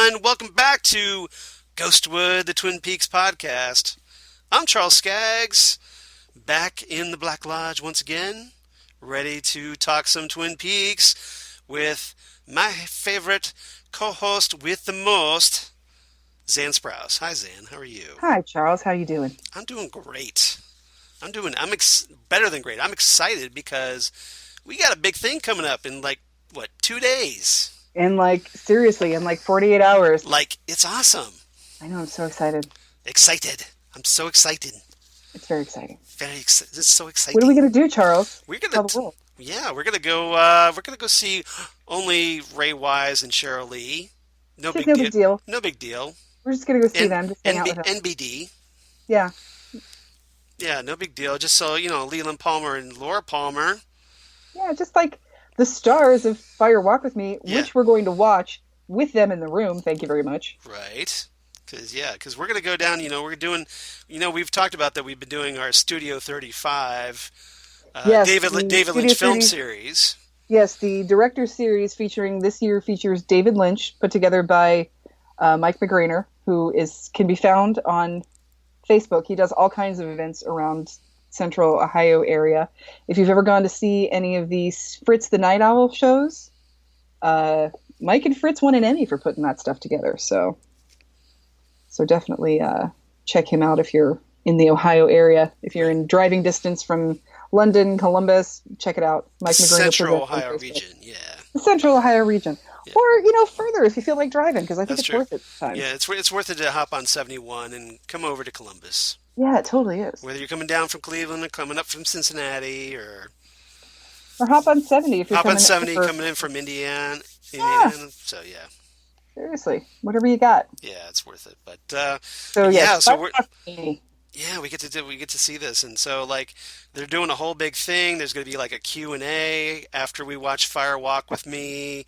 everyone. Welcome back to Ghostwood, the Twin Peaks podcast. I'm Charles Skaggs, back in the Black Lodge once again, ready to talk some Twin Peaks with my favorite co-host with the most, Xan Sprouse. Hi, Xan. How are you? Hi, Charles. How you doing? I'm doing great. Better than great. I'm excited because we got a big thing coming up in 2 days? Seriously, in 48 hours. It's awesome. I know, I'm so excited. Excited. I'm so excited. It's very exciting. It's so exciting. What are we going to do, Charles? We're gonna go see only Ray Wise and Cheryl Lee. No big deal. No big deal. We're just going to go see them. Just hang out with them. NBD. Yeah. Yeah, no big deal. Just so, Leland Palmer and Laura Palmer. Yeah, just like the stars of Fire Walk With Me, which we're going to watch with them in the room. Thank you very much. Right. Because we're going to go down, we're doing, we've talked about that we've been doing our Studio 35 David Lynch film series. Yes, the director series this year features David Lynch, put together by Mike McGrainer, who can be found on Facebook. He does all kinds of events around Central Ohio area. If you've ever gone to see any of these Fritz the Night Owl shows, Mike and Fritz won an Emmy for putting that stuff together. So definitely check him out if you're in the Ohio area. If you're in driving distance from London, Columbus, check it out. Mike McGrainer. Central Ohio region, yeah. The Central Ohio region. Yeah. Or, further if you feel like driving, because I think it's worth it this time. Yeah, it's worth it to hop on 71 and come over to Columbus. Yeah, it totally is. Whether you're coming down from Cleveland or coming up from Cincinnati or hop on 70 if you're coming in from Indiana. So, yeah. Seriously, whatever you got. Yeah, it's worth it. But we get to see this, and so they're doing a whole big thing. There's going to be a Q&A after we watch Fire Walk With Me,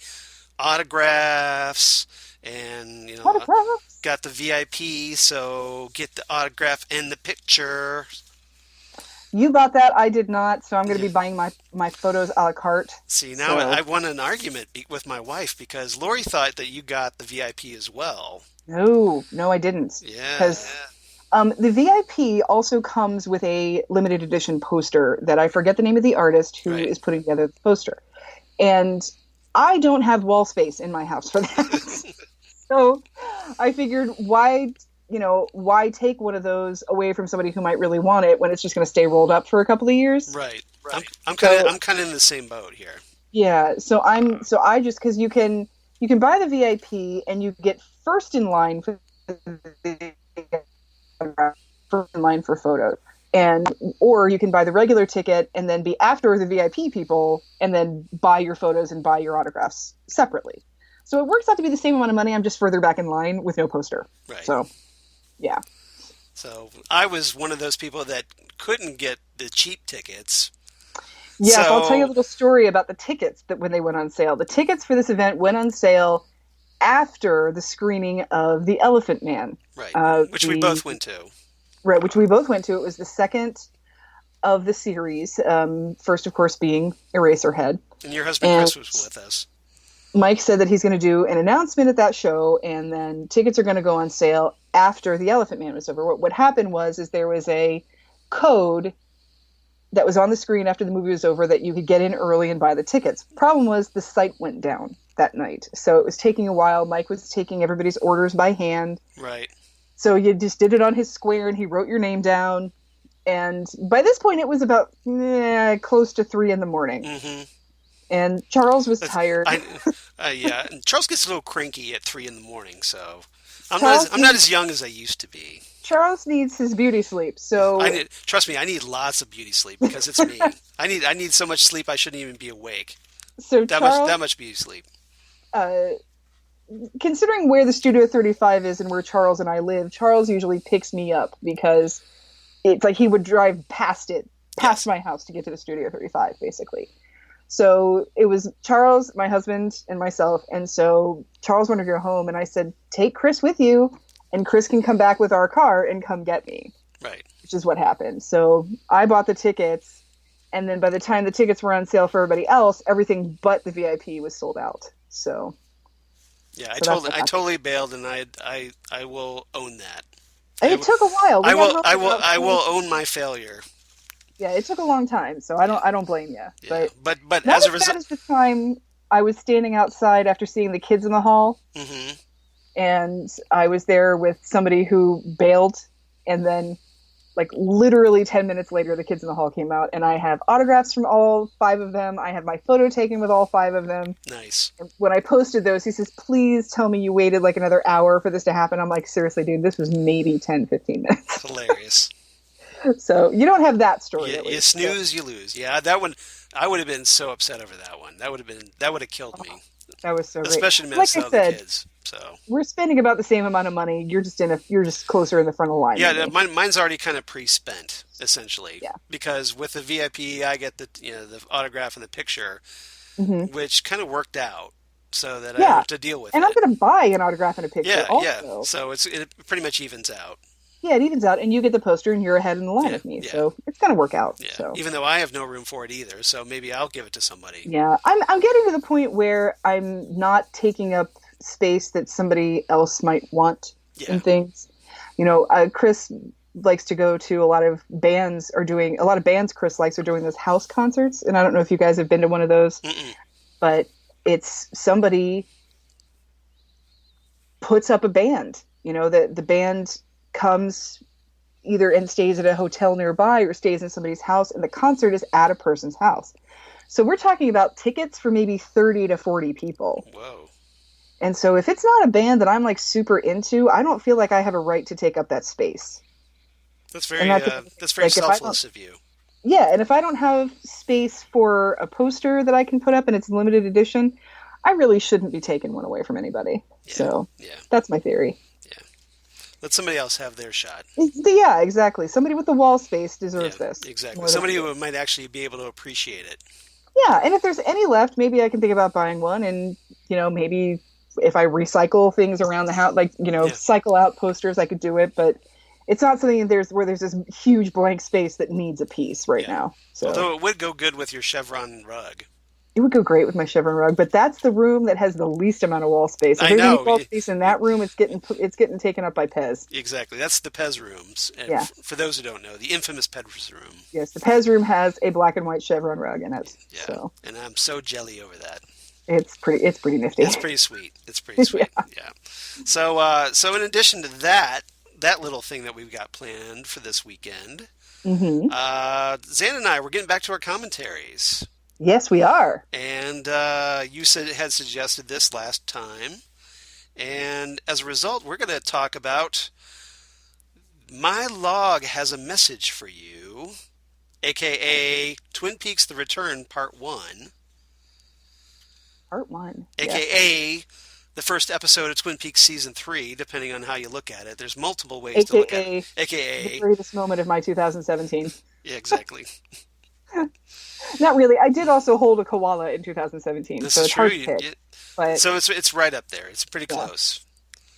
autographs, and got the VIP, so get the autograph and the picture. You bought that, I did not, so I'm going to be buying my photos a la carte. See, now I won an argument with my wife because Lori thought that you got the VIP as well. No, I didn't. Yeah. Because the VIP also comes with a limited edition poster that I forget the name of the artist who is putting together the poster. And I don't have wall space in my house for that. So I figured why take one of those away from somebody who might really want it when it's just going to stay rolled up for a couple of years? Right. I'm kind of in the same boat here. Yeah. Because you can buy the VIP and you get first in line for photos, or you can buy the regular ticket and then be after the VIP people and then buy your photos and buy your autographs separately. So it works out to be the same amount of money. I'm just further back in line with no poster. Right. So, yeah. So I was one of those people that couldn't get the cheap tickets. Yeah, so I'll tell you a little story about the tickets that when they went on sale. The tickets for this event went on sale after the screening of The Elephant Man. Right, which we both went to. Right, which we both went to. It was the second of the series. First, of course, being Eraserhead. And your husband Chris was with us. Mike said that he's going to do an announcement at that show, and then tickets are going to go on sale after The Elephant Man was over. What happened was there was a code that was on the screen after the movie was over that you could get in early and buy the tickets. Problem was the site went down that night, so it was taking a while. Mike was taking everybody's orders by hand. Right. So you just did it on his square, and he wrote your name down. And by this point, it was about close to 3 a.m. Mm-hmm. And Charles was tired. Yeah, and Charles gets a little cranky at 3 a.m, so I'm not as young as I used to be. Charles needs his beauty sleep, so trust me, I need lots of beauty sleep because it's me. I need so much sleep I shouldn't even be awake. So that much beauty sleep. Considering where the Studio 35 is and where Charles and I live, Charles usually picks me up because it's like he would drive past my house to get to the Studio 35, basically. So it was Charles, my husband, and myself. And so Charles wanted to go home, and I said, take Chris with you, and Chris can come back with our car and come get me. Right. Which is what happened. So I bought the tickets, and then by the time the tickets were on sale for everybody else, everything but the VIP was sold out. So Yeah, So that's what I happened. totally bailed, and I will own that. It took a while. We had I will own my failure. Yeah, it took a long time, so Yeah, I don't blame you. yeah. But But not as a as bad result, as the time I was standing outside after seeing the kids in the hall, hmm and I was there with somebody who bailed, and then like literally 10 minutes later the kids in the hall came out, and I have autographs from all five of them. I have my photo taken with all five of them. nice. And when I posted those, he says, please tell me you waited like another hour for this to happen. I'm like, seriously, dude, this was maybe 10-15 minutes. Hilarious. So you don't have that story, You, at you least. So, snooze, you lose. Yeah, that one, I would have been so upset over that one. That would have killed me, that was so great. especially the Like I Minnesota said, kids. So we're spending about the same amount of money. You're just closer in the front of the line yeah, than me. mine's already kind of pre-spent essentially Yeah. because with the VIP, I get the autograph and the picture, Hmm. which kind of worked out so that I don't Yeah. have to deal with And I'm it. going to buy an autograph and a picture Yeah, yeah. also. So it pretty much evens out. Yeah, it evens out, and you get the poster, and you're ahead in the line Yeah, of me. yeah, So it's going to work out. yeah. So Even though I have no room for it either, so maybe I'll give it to somebody. yeah, I'm getting to the point where I'm not taking up space that somebody else might want Yeah. in things. Chris likes to go to a lot of bands Chris likes are doing those house concerts, and I don't know if you guys have been to one of those, Mm-mm. but it's somebody puts up a band. The band comes either and stays at a hotel nearby or stays in somebody's house, and the concert is at a person's house. So we're talking about tickets for maybe 30 to 40 people. Whoa. And so if it's not a band that I'm like super into, I don't feel like I have a right to take up that space. That's And very that's very like if I don't, selfless of you. yeah, and if I don't have space for a poster that I can put up and it's limited edition, I really shouldn't be taking one away from anybody. Yeah. So Yeah. that's my theory. Yeah. Let somebody else have their shot. Yeah, exactly. Somebody with the wall space Yeah, deserves this. exactly. Somebody who might actually be able to appreciate it. Yeah, and if there's any left, maybe I can think about buying one, and maybe if I recycle things around the house, like Yeah. cycle out posters, I could do it. But it's not something where there's this huge blank space that needs a piece right Yeah. now. So Although it would go good with your chevron rug. it would go great with my chevron rug, but that's the room that has the least amount of wall space. If I there's any know. wall space in that room, it's getting taken up by Pez. Exactly. That's the Pez rooms. And Yeah. for those who don't know, the infamous Pez room. Yes, the Pez room has a black and white chevron rug in it. Yeah. So And I'm so jelly over that. it's pretty nifty. It's pretty sweet. It's pretty sweet. Yeah. So in addition to that little thing that we've got planned for this weekend, Hmm. Xan and I, we're getting back to our commentaries. Yes, we are. And you had suggested this last time. And as a result, we're going to talk about My Log Has a Message for You, a.k.a. Twin Peaks The Return Part 1, Part 1. a.k.a. the first episode of Twin Peaks Season 3, depending on how you look at it. There's multiple ways to look at it. The a.k.a. greatest moment of my 2017. Yeah, exactly. Not really. I did also hold a koala in 2017, This so is it's true. hard to pick. But So it's right up there. It's pretty Yeah. close.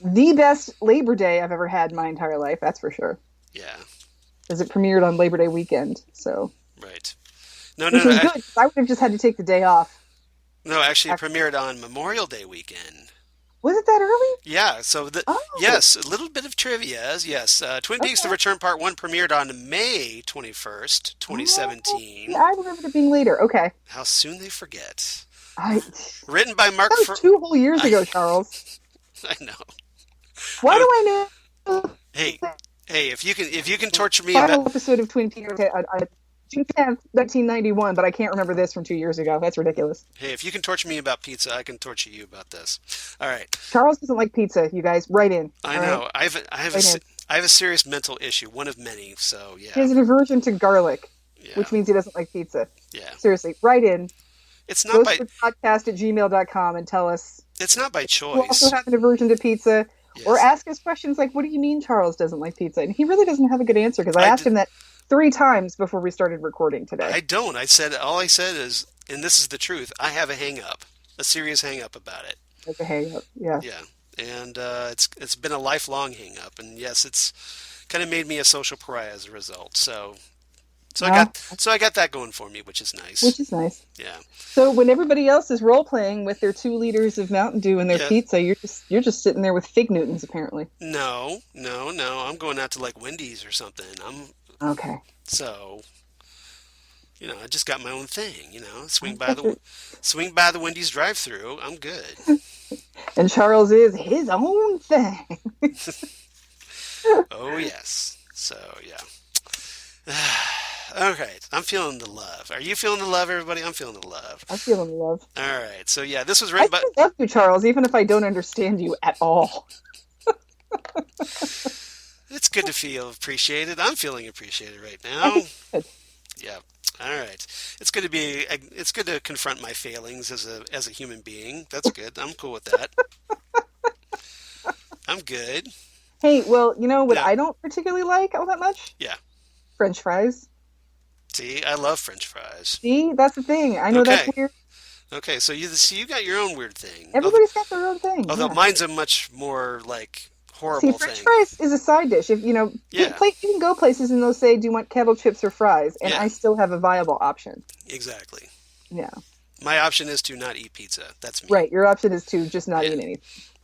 the best Labor Day I've ever had in my entire life, that's for sure. Yeah, Because it premiered on Labor Day weekend, so right. No, which no, was no. good. 'Cause I would have just had to take the day off. No, actually, it premiered on Memorial Day weekend. Was it that early? Yeah, so Oh, yes, a little bit of trivia. Yes, Twin Peaks: The okay. Return Part 1 premiered on May 21st, 2017. Yeah, I remembered it being later. Okay. How soon they forget. I, Written by Mark. that was 2 whole years ago, Charles. I know. Why do I know? Hey, if you can torture me Final about episode of Twin Peaks. Okay, June 10th, 1991, but I can't remember this from 2 years ago. That's ridiculous. hey, if you can torture me about pizza, I can torture you about this. All right. Charles doesn't like pizza, you guys. Write in. I all know. right? I have a serious mental issue, one of many. So He yeah, has an aversion to garlic, yeah, which means he doesn't like pizza. yeah. Seriously, write in. It's not by Ghostwordpodcast@gmail.com and tell us. by You choice. also have an aversion to pizza. Yes. Or ask us questions like, what do you mean Charles doesn't like pizza? And he really doesn't have a good answer because I I asked did- him that 3 times before we started recording today. I don't. All I said is, and this is the truth. I have a hang up, a serious hang up about it. That's a hang up. Yeah. Yeah, and it's been a lifelong hang up, and yes, it's kind of made me a social pariah as a result. So So Well, I got that going for me, which is nice. which is nice. Yeah. So when everybody else is role playing with their 2 liters of Mountain Dew and their Yeah. pizza, you're just sitting there with fig Newtons apparently. No, no, no. I'm going out to like Wendy's or something. Okay. So, I just got my own thing, That's it. swing by the Wendy's drive-through. I'm good. And Charles is his own thing. Oh, yes. So, yeah. Okay, I'm feeling the love. Are you feeling the love, everybody? I'm feeling the love. I'm feeling love. All right. So, yeah, this was I written by. still love you, Charles, even if I don't understand you at all. It's good to feel appreciated. I'm feeling appreciated right I now. think it's good. Yeah. All right. It's good to be. It's good to confront my failings as a human being. That's good. I'm cool with that. I'm good. Hey, well, you know what Yeah. I don't particularly like all that much? Yeah. French fries. See, I love French fries. See, that's the thing. I know that's Okay. weird. Okay. So you got your own weird thing. Everybody's got their own thing. Although Yeah. mine's a much more like See, horrible French thing. fries is a side dish. If Yeah. you can go places and they'll say, "Do you want kettle chips or fries?" And Yeah. I still have a viable option. Exactly. Yeah, My option is to not eat pizza. That's me. right. Your option is to just not Yeah. eat anything.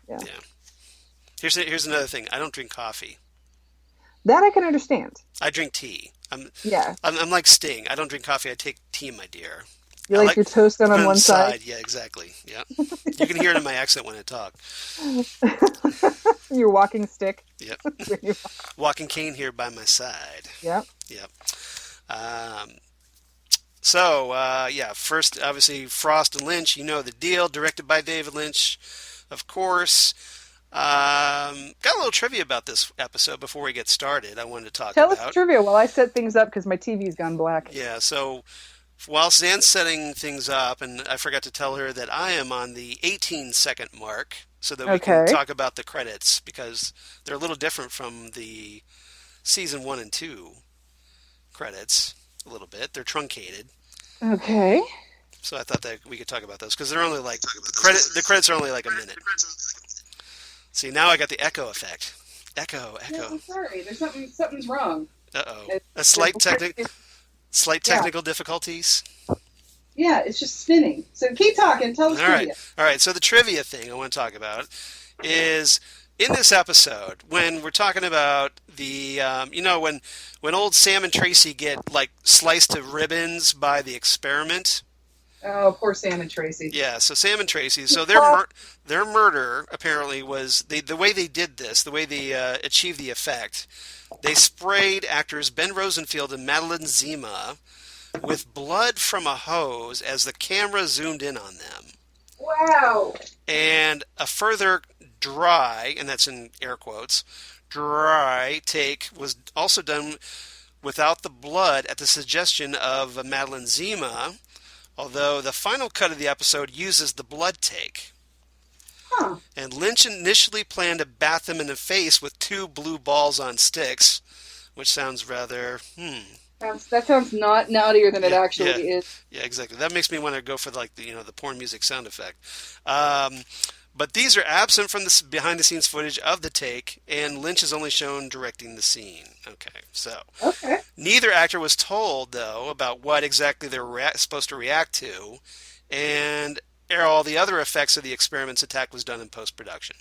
Yeah, Yeah. Here's another thing. I don't drink coffee. that I can understand. I drink tea. Yeah, I'm like Sting. I don't drink coffee. I take tea, my dear. you I like like your toast done put it on on one the side. side. Yeah, exactly. Yeah. You can hear it in my accent when I talk. Your walking stick. Yep. When you- Walking cane here by my side. yeah. Yep. Um, yeah, first, obviously, Frost and Lynch, you know the deal. Directed by David Lynch, of course. Got a little trivia about this episode before we get started. I wanted to talk Tell us about. trivia while I set things up because my TV's gone black. Yeah, so while Zan's setting things up, and I forgot to tell her that I am on the 18-second mark so that we can Okay. talk about the credits because they're a little different from the season 1 and 2 credits a little bit. They're truncated. Okay. So I thought that we could talk about those because they're only like the credits are only like a minute. See, now I got the echo effect. Echo, Yeah, echo. I'm sorry. Something's wrong. Uh-oh. It's- A slight Yeah. technical difficulties. Yeah, it's just spinning. So keep talking. Tell us All right. trivia. All right. So the trivia thing I want to talk about is in this episode when we're talking about the when old Sam and Tracy get like sliced to ribbons by the experiment. Oh, poor Sam and Tracy. Yeah, so Sam and Tracy. So their murder apparently was the way they did this, the way they achieved the effect. They sprayed actors Ben Rosenfield and Madeline Zima with blood from a hose as the camera zoomed in on them. Wow. And a further dry, and that's in air quotes, dry take was also done without the blood at the suggestion of Madeline Zima. Although the final cut of the episode uses the blood take. Huh. And Lynch initially planned to bat them in the face with 2 blue balls on sticks, which sounds rather, That sounds not naughtier than it Yeah, actually is. Yeah, exactly. That makes me want to go for like the porn music sound effect. But these are absent from the behind-the-scenes footage of the take, and Lynch is only shown directing the scene. Okay, so Okay. neither actor was told, though, about what exactly they're supposed to react to, and all the other effects of the experiment's attack was done in post-production.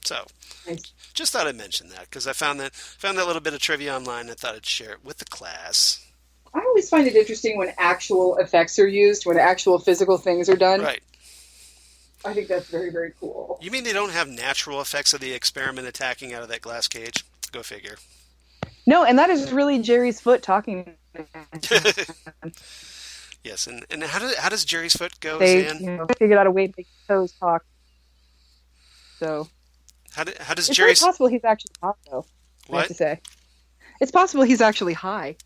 So, Nice. just thought I'd mention that, because I found that little bit of trivia online, and I thought I'd share it with the class. I always find it interesting when actual effects are used, when actual physical things are done. Right. I think that's very, very cool. You mean they don't have natural effects of the experiment attacking out of that glass cage? Go figure. No, and that is really Jerry's foot talking. Yes, and how does Jerry's foot go, They Zan? figured out a way to make his toes talk. So How does it's very Jerry's possible he's actually high, though. I have what to say, it's possible he's actually high.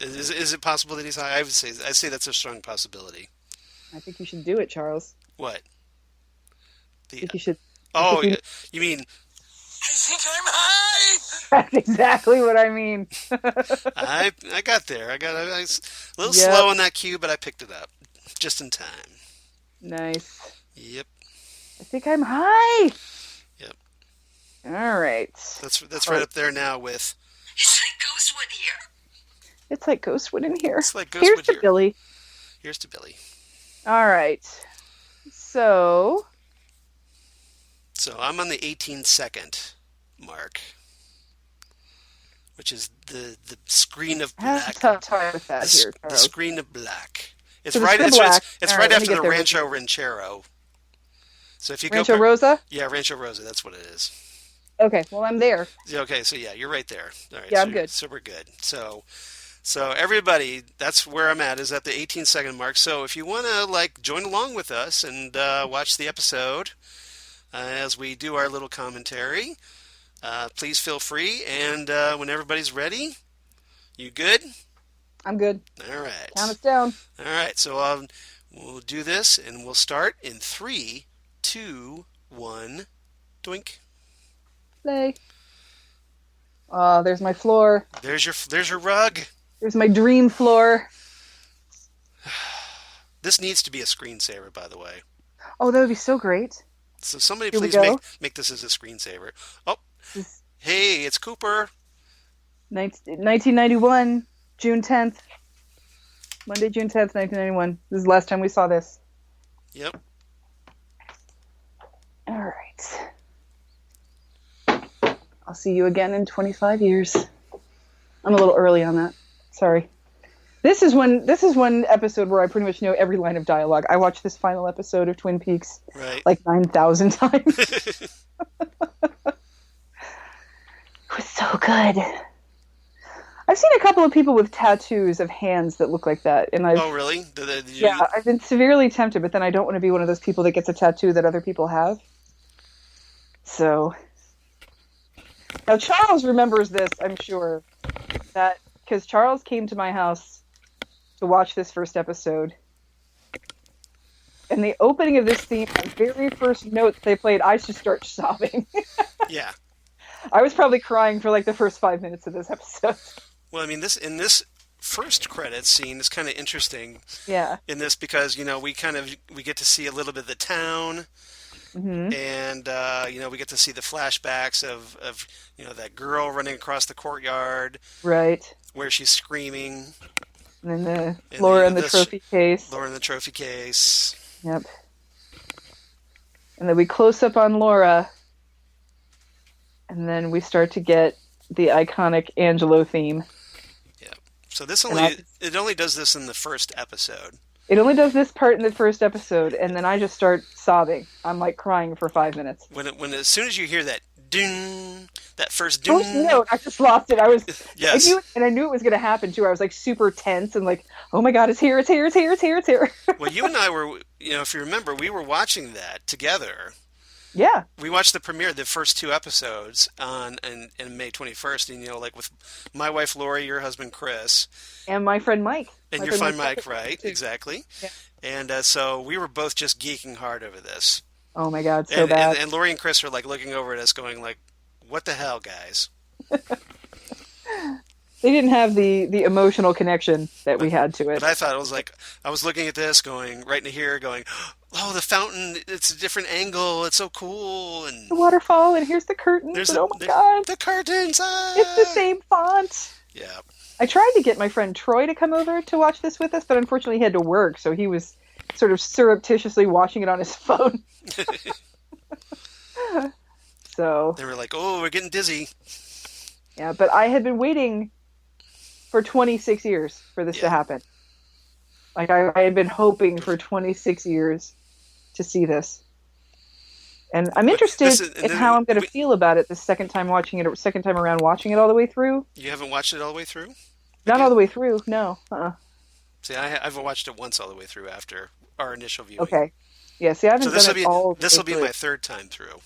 is it possible that he's high? I say that's a strong possibility. I think you should do it, Charles. What? I think you should. Oh, think you mean I think I'm high. That's exactly what I mean. I got there. I was a little Yep. slow on that cue, but I picked it up just in time. Nice. Yep. I think I'm high. Yep. All right. That's right up there now with Is it Ghostwood here? It's like Ghostwood in here. It's like Here's Ghostwood to here. Billy. Here's to Billy. All right. So I'm on the 18-second mark, which is the screen of I have black. a tough time with that here, The Charles. screen of black. It's So the right. screen of It's black. it's All right right, let me after get the there. Rancho Ranchero. So if you Rancho go, Rosa? yeah, Rancho Rosa. That's what it is. Okay, well, I'm there. Yeah, okay, so yeah, you're right there. All right, Yeah, so I'm good. So we're good. So everybody, that's where I'm at, is at the 18-second mark. So if you want to join along with us and watch the episode as we do our little commentary, please feel free. And when everybody's ready, you good? I'm good. All right. Count us down. All right. So we'll do this, and we'll start in 3, 2, 1. Doink. Play. Oh, there's my floor. There's your rug. There's my dream floor. This needs to be a screensaver, by the way. Oh, that would be so great. So somebody Here we please go. make this as a screensaver. Oh, This hey, it's Cooper. 1991, June 10th. Monday, June 10th, 1991. This is the last time we saw this. Yep. All right. I'll see you again in 25 years. I'm a little early on that. Sorry. This is one episode where I pretty much know every line of dialogue. I watched this final episode of Twin Peaks Right. 9,000 times. It was so good. I've seen a couple of people with tattoos of hands that look like that, and Oh, really? I've been severely tempted, but then I don't want to be one of those people that gets a tattoo that other people have. So now Charles remembers this, I'm sure, that because Charles came to my house to watch this first episode, and the opening of this theme, the very first note they played, I just start sobbing. Yeah. I was probably crying for the first 5 minutes of this episode. Well, I mean, this first credits scene is kind of interesting. Yeah. In this because we get to see a little bit of the town, Mm-hmm. and we get to see the flashbacks of that girl running across the courtyard, Right. where she's screaming. And then Laura in the trophy case. Laura in the trophy case. Yep. And then we close up on Laura, and then we start to get the iconic Angelo theme. Yeah. So it only does this in the first episode. It only does this part in the first episode, and then I just start sobbing. I'm crying for 5 minutes. When as soon as you hear that ding, that first First ding, note, I just lost it. yes. I knew it was going to happen too. I was super tense and oh my god, it's here, it's here, it's here, it's here, it's here. Well, you and I were, if you remember, we were watching that together. Yeah. We watched the premiere, the first 2 episodes on May 21st, and with my wife Lori, your husband Chris, And my friend Mike. and My your friend Mike, Mike, right? too. Exactly. Yeah. And so we were both just geeking hard over this. Oh my god, so bad. And Lori and Chris are looking over at us, going "What the hell, guys?" They didn't have the emotional connection that we had to it. But I thought it was I was looking at this, going right into here, going, "Oh, the fountain! It's a different angle. It's so cool!" And The waterfall, and here's the curtains, and oh my god, the curtains! it's the same font. Yeah. I tried to get my friend Troy to come over to watch this with us, but unfortunately he had to work, so he was sort of surreptitiously watching it on his phone. So They were like, "Oh, we're getting dizzy." yeah, but I had been waiting for 26 years for this to happen. I had been hoping for 26 years to see this. And I'm interested in how I'm going to feel about it the second time around watching it all the way through. You haven't watched it all the way through? Not all the way through, no. See, I've watched it once all the way through after our initial viewing. Okay. Yeah, see, I haven't done it all the way This will be through. my 3rd time through.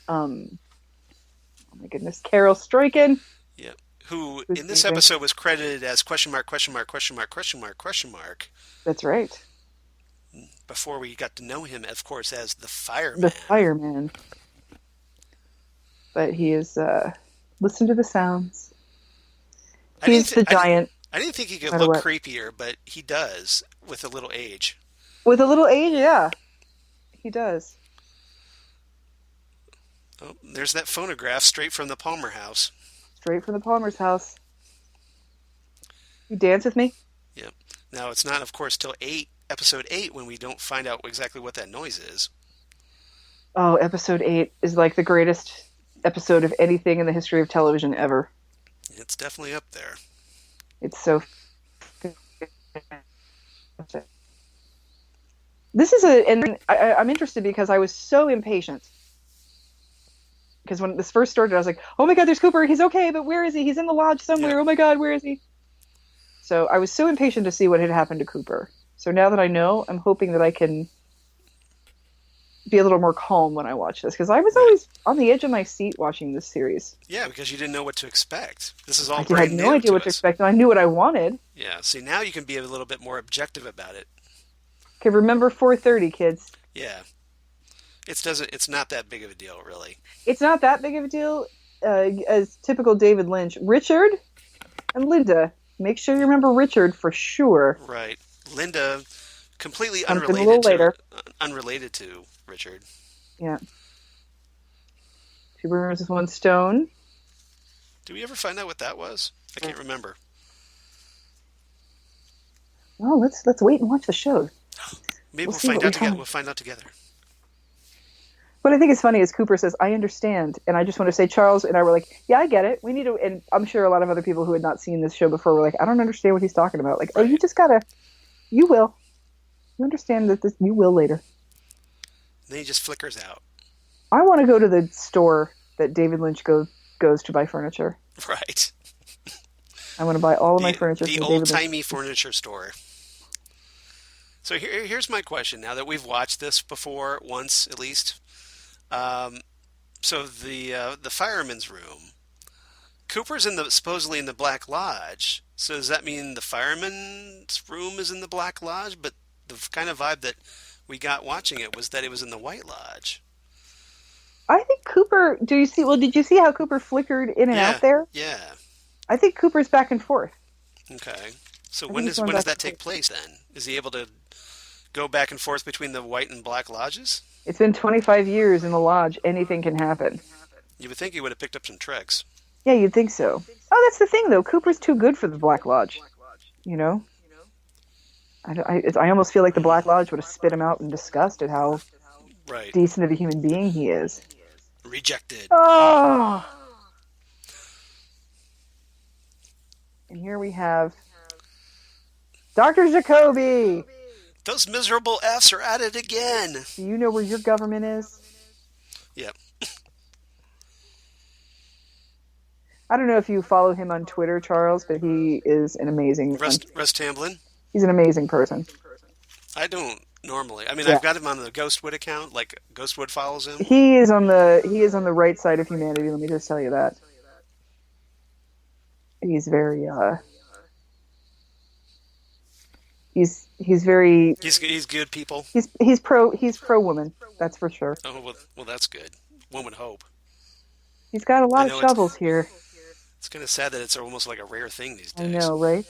Oh my goodness, Carel Struycken. Yeah. Who Who's in this amazing. episode was credited as question mark. That's right. Before we got to know him, of course, as the Fireman. The Fireman. But he is, listen to the sounds. He's the giant. I didn't think he could No matter look what. creepier, but he does with a little age. With a little age, yeah. He does. Oh, there's that phonograph straight from the Palmer house. Straight from the Palmer's house. You dance with me? Yep. Now, it's not, of course, till episode 8 when we don't find out exactly what that noise is. Oh, episode 8 is like the greatest episode of anything in the history of television ever. It's definitely up there. It's so... This is and I'm interested because I was so impatient. Because when this first started, I was like, oh my God, there's Cooper. He's okay, but where is he? He's in the lodge somewhere. Yeah. Oh my God, where is he? So I was so impatient to see what had happened to Cooper. So now that I know, I'm hoping that I can be a little more calm when I watch this. Because I was always on the edge of my seat watching this series. Yeah, because you didn't know what to expect. This is all I brand had new no idea to what to us. expect, and I knew what I wanted. Yeah, see, now you can be a little bit more objective about it. Okay, remember 4:30, kids. Yeah. It's not that big of a deal, really. It's not that big of a deal. As typical David Lynch, Richard and Linda. Make sure you remember Richard for sure. Right. Linda, completely Something a little later. unrelated to Richard. Yeah. 2 birds with 1 stone. Did we ever find out what that was? I can't remember. Well, let's wait and watch the show. Maybe We'll we'll see find what we out together. find. We'll find out together. What I think is funny is Cooper says, I understand. And I just want to say, Charles and I were like, yeah, I get it. We need to, and I'm sure a lot of other people who had not seen this show before were like, I don't understand what he's talking about. Like, oh, you just gotta, you will. You understand that you will later. And then he just flickers out. I want to go to the store that David Lynch goes to buy furniture. Right. I want to buy all of my furniture The from David Lynch. old-timey furniture store. So here's my question. Now that we've watched this before, once at least, so the fireman's room, Cooper's supposedly in the Black Lodge. So does that mean the fireman's room is in the Black Lodge? But the kind of vibe that we got watching it was that it was in the White Lodge. I think Cooper. Did you see how Cooper flickered in and out there? Yeah. I think Cooper's back and forth. Okay. So I when think he's does going back that and take place then? Is he able to go back and forth between the White and Black Lodges? It's been 25 years in the lodge. Anything can happen. You would think he would have picked up some tricks. Yeah, you'd think so. Oh, that's the thing, though. Cooper's too good for the Black Lodge. You know? I almost feel like the Black Lodge would have spit him out in disgust at how Right. decent of a human being he is. Rejected. Oh! And here we have Dr. Jacoby. Those miserable F's are at it again. Do you know where your government is? Yep. I don't know if you follow him on Twitter, Charles, but he is an amazing Russ Tamblyn? He's an amazing person. I don't normally. I mean, Yeah. I've got him on the Ghostwood account. Like, Ghostwood follows him. He is on the right side of humanity, let me just tell you that. He's very he's very He's good people. he's pro woman, that's for sure. Oh, well, that's good. One would hope. He's got a lot of know shovels here. It's kind of sad that it's almost like a rare thing these I days. know, right?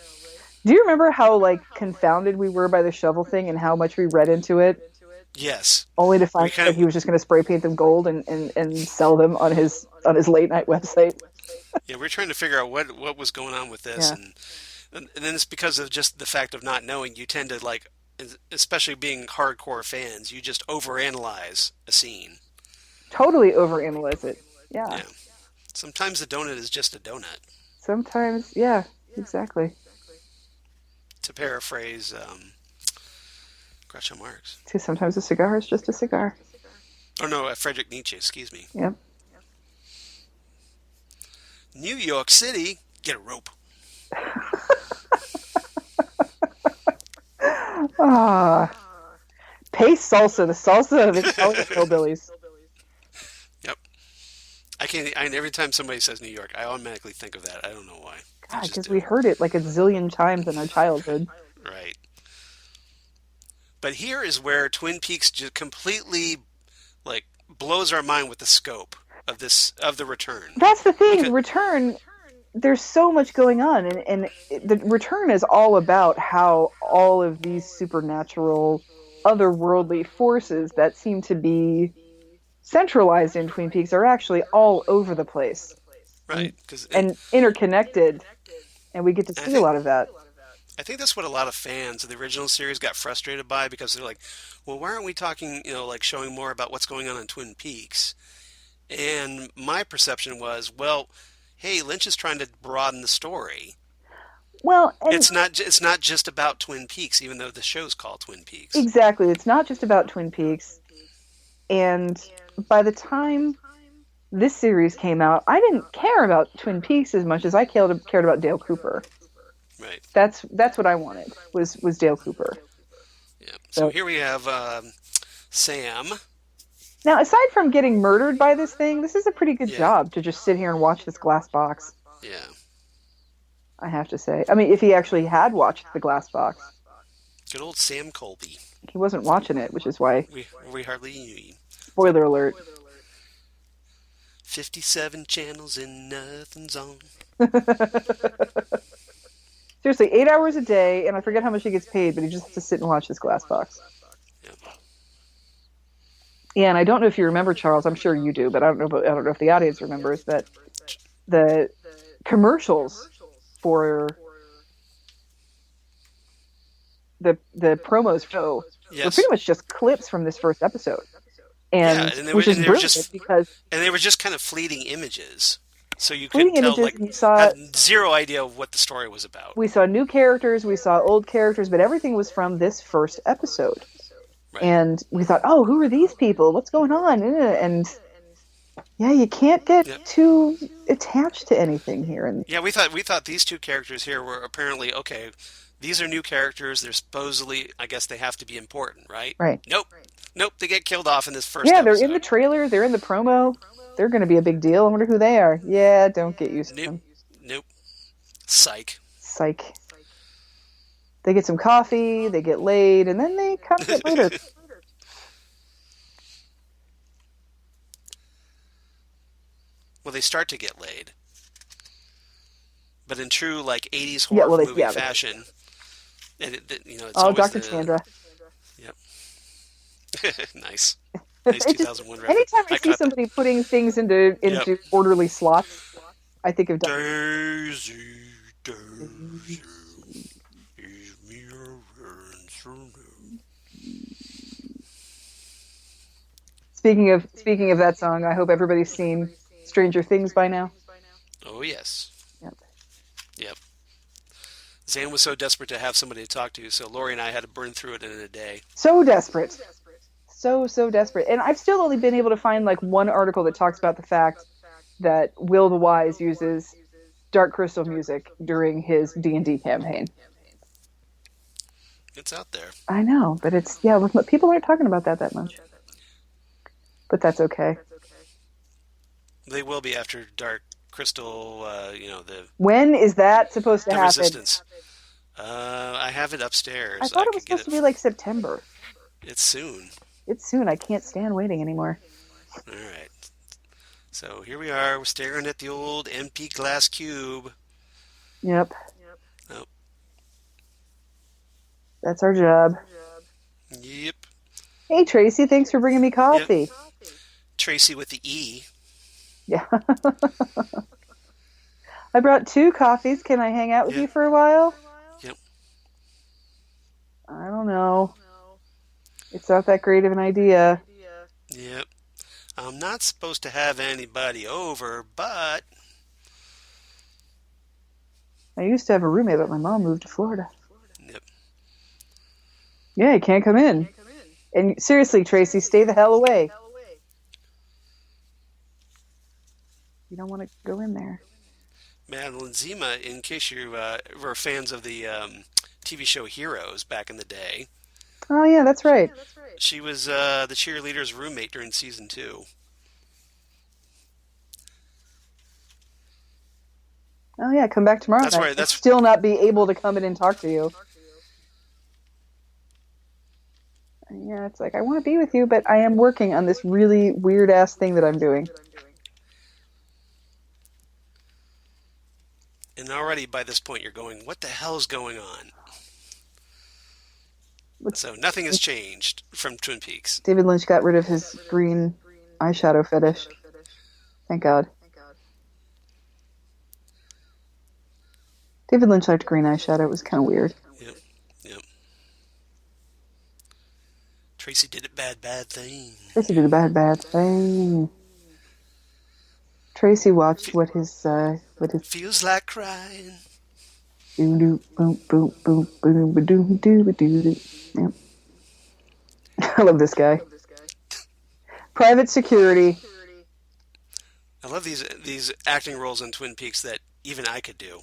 Do you remember how confounded we were by the shovel thing and how much we read into it? Yes. Only to find that he was just going to spray paint them gold and sell them on his late night website. Yeah, we're trying to figure out what was going on with this, Yeah. and then it's because of just the fact of not knowing. You tend to especially being hardcore fans, you just overanalyze a scene. Totally overanalyze it. Yeah. Sometimes the donut is just a donut. Sometimes, yeah, exactly. To paraphrase Groucho Marx. Sometimes a cigar is just a cigar. Oh no, Friedrich Nietzsche, excuse me. Yep. New York City, get a rope. Pace salsa, the salsa of Italian hillbillies. Yep. Every time somebody says New York, I automatically think of that. I don't know why. God, because we heard it like a zillion times in our childhood. Right. But here is where Twin Peaks just completely blows our mind with the scope of the return. That's the thing. Return, there's so much going on, and the return is all about how all of these supernatural, otherworldly forces that seem to be centralized in Twin Peaks are actually all over the place. Right. And interconnected, and we get to see a lot of that. I think that's what a lot of fans of the original series got frustrated by, because they're like, well, why aren't we talking, like showing more about what's going on in Twin Peaks? And my perception was, well, hey, Lynch is trying to broaden the story. Well, and It's not just about Twin Peaks, even though the show's called Twin Peaks. exactly. It's not just about Twin Peaks. And by the time this series came out, I didn't care about Twin Peaks as much as I cared about Dale Cooper. Right. That's what I wanted was Dale Cooper. Yeah. So here we have Sam. Now, aside from getting murdered by this thing, this is a pretty good job to just sit here and watch this glass box. Yeah. I have to say. I mean, if he actually had watched the glass box. Good old Sam Colby. He wasn't watching it, which is why... We hardly knew him. Spoiler alert. 57 channels and nothing's on. Seriously, 8 hours a day, and I forget how much he gets paid, but he just has to sit and watch this glass box. Yeah. Yeah, and I don't know if you remember, Charles. I'm sure you do, but I don't know if the audience remembers that the commercials for the promos show were pretty much just clips from this first episode, and they which were, is brilliant because they were just kind of fleeting images, so you couldn't tell. Had zero idea of what the story was about. We saw new characters, we saw old characters, but everything was from this first episode. Right. And we thought, oh, who are these people? What's going on? And yeah, you can't get too attached to anything here. And yeah, we thought these two characters here were apparently okay. These are new characters. They're supposedly, I guess, they have to be important, right? Right. Nope. They get killed off in this first episode. They're in the trailer. They're in the promo. They're going to be a big deal. I wonder who they are. Yeah, don't get used to them. Nope. Psych. They get some coffee, they get laid, and then they come get later. Well, they start to get laid. But in true, 80s horror movie fashion... it's Dr. Chandra. Yep. Nice 2001 reference. Anytime I see somebody putting things into orderly slots, I think of Daisy. Speaking of that song, I hope everybody's seen Stranger Things by now. Oh yes. Yep. Xan was so desperate to have somebody to talk to, so Lori and I had to burn through it in a day. So desperate. So desperate. And I've still only been able to find one article that talks about the fact that Will the Wise uses Dark Crystal music during his D&D campaign. It's out there. I know, but people aren't talking about that much. But that's okay. They will be after Dark Crystal, the... When is that supposed to happen? Resistance. I have it upstairs. I thought it was supposed to be September. It's soon. I can't stand waiting anymore. All right. So here we are. We're staring at the old empty glass cube. Yep. Oh. That's our job. Yep. Hey, Tracy. Thanks for bringing me coffee. Yep. Tracy with the E. Yeah. I brought 2 coffees. Can I hang out with you for a while? Yep. I don't know. It's not that great of an idea. Yep. I'm not supposed to have anybody over, but... I used to have a roommate, but my mom moved to Florida. Yep. Yeah, you can't come in. And seriously, Tracy, stay the hell away. You don't want to go in there. Madeline Zima, in case you were fans of the TV show Heroes back in the day. Oh, yeah, that's right. She was the cheerleader's roommate during season 2. Oh, yeah, come back tomorrow. That's night. right. That's still not be able to come in and talk to you. Yeah, it's I want to be with you, but I am working on this really weird-ass thing that I'm doing. And already by this point you're going, what the hell is going on? So nothing has changed from Twin Peaks. David Lynch got rid of his green eyeshadow fetish. Thank God. David Lynch liked green eyeshadow. It was kind of weird. Tracy did a bad thing. Tracy did a bad thing. Tracy watched what his Feels like crying. boom boom boom boom boom boom doo doo. Yep. I love this guy. Private security. I love these acting roles in Twin Peaks that even I could do.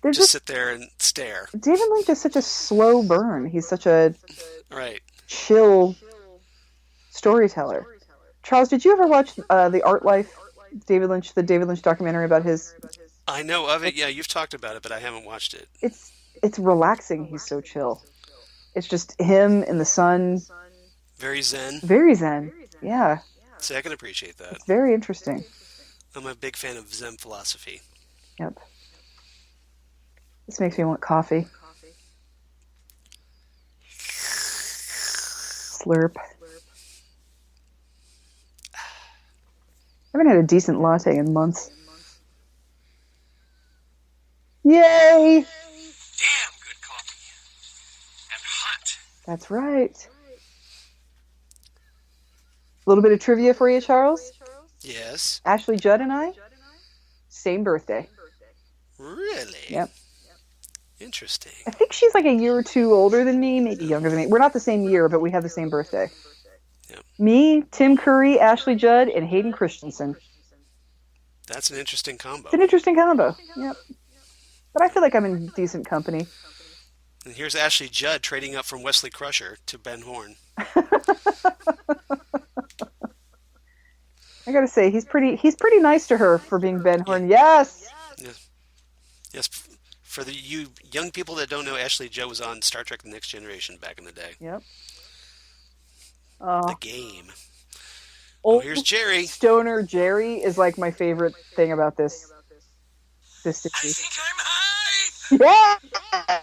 They're Just sit there and stare. David Lynch is such a slow burn. He's such a Right. chill storyteller. Charles, did you ever watch The Art Life? The David Lynch documentary about his... I know of it. Yeah, you've talked about it, but I haven't watched it. It's relaxing. He's so chill. It's just him in the sun. Very zen. Very zen. Yeah. See, I can appreciate that. It's very interesting. I'm a big fan of Zen philosophy. Yep. This makes me want coffee. Slurp. I haven't had a decent latte in months. Yay! Damn good coffee. And hot. That's right. A little bit of trivia for you, Charles. Yes. Ashley Judd and I, same birthday. Really? Yep. Interesting. I think she's like a year or two older than me, maybe younger than me. We're not the same year, but we have the same birthday. Yep. Me, Tim Curry, Ashley Judd, and Hayden Christensen. That's an interesting combo. It's an interesting combo. Yep. But I feel like I'm in decent company. And here's Ashley Judd trading up from Wesley Crusher to Ben Horn. I gotta say, he's pretty nice to her for being Ben Horn. Yes. Yes. For you young people that don't know, Ashley Judd was on Star Trek: The Next Generation back in the day. Yep. The game. Oh, here's Jerry. Stoner Jerry is like my favorite thing about this series. I think I'm high. Yeah.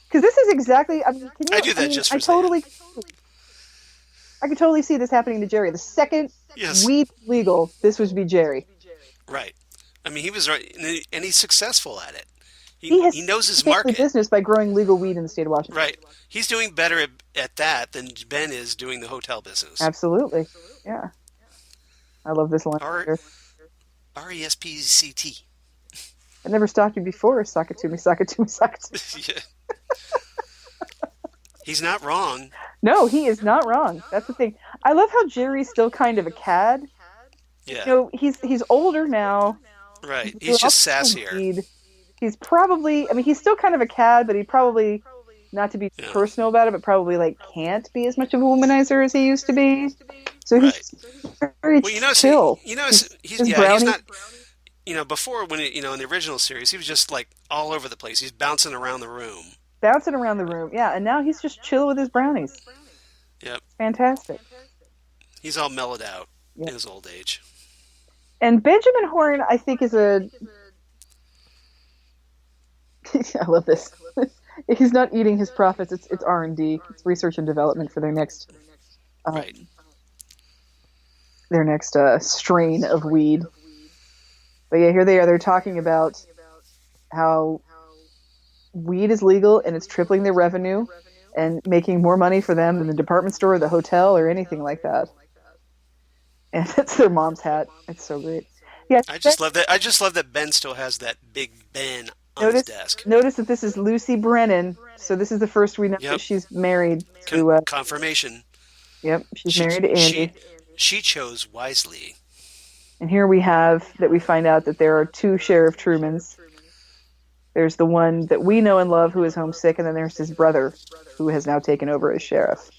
Because this is exactly. I do that just for I could totally see this happening to Jerry. The second weed legal, this would be Jerry. Right. I mean, he was right, and he's successful at it. He knows his market. Business by growing legal weed in the state of Washington. Right. He's doing better at that than Ben is doing the hotel business. Absolutely. Yeah. I love this line. RESPCT. I never stopped you before. Sock it to me, sock it to me, sock it to me. Yeah. He's not wrong. No, he is not wrong. That's the thing. I love how Jerry's still kind of a cad. Yeah. You know, he's older now. Right. He's just sassier. He's probably, I mean, he's still kind of a cad, but he probably, not to be personal about it, but probably like can't be as much of a womanizer as he used to be. So he's very chill. He's not. Before in the original series, he was just like all over the place. He's bouncing around the room. Yeah, and now he's just chill with his brownies. Yep. Fantastic. He's all mellowed out in his old age. And Benjamin Horn, I think, is a... I love this. He's not eating his profits. It's R&D. It's research and development for their next... right. Their next strain of weed. But yeah, here they are. They're talking about how weed is legal and it's tripling their revenue and making more money for them than the department store or the hotel or anything like that. And that's their mom's hat. It's so great. Yeah, I just love that Ben still has that Big Ben on his desk. Notice that this is Lucy Brennan. So this is the first we know that she's married to... confirmation. Yep, she's married to Andy. She chose wisely. And here we have that we find out that there are two Sheriff Trumans. There's the one that we know and love who is homesick, and then there's his brother who has now taken over as sheriff.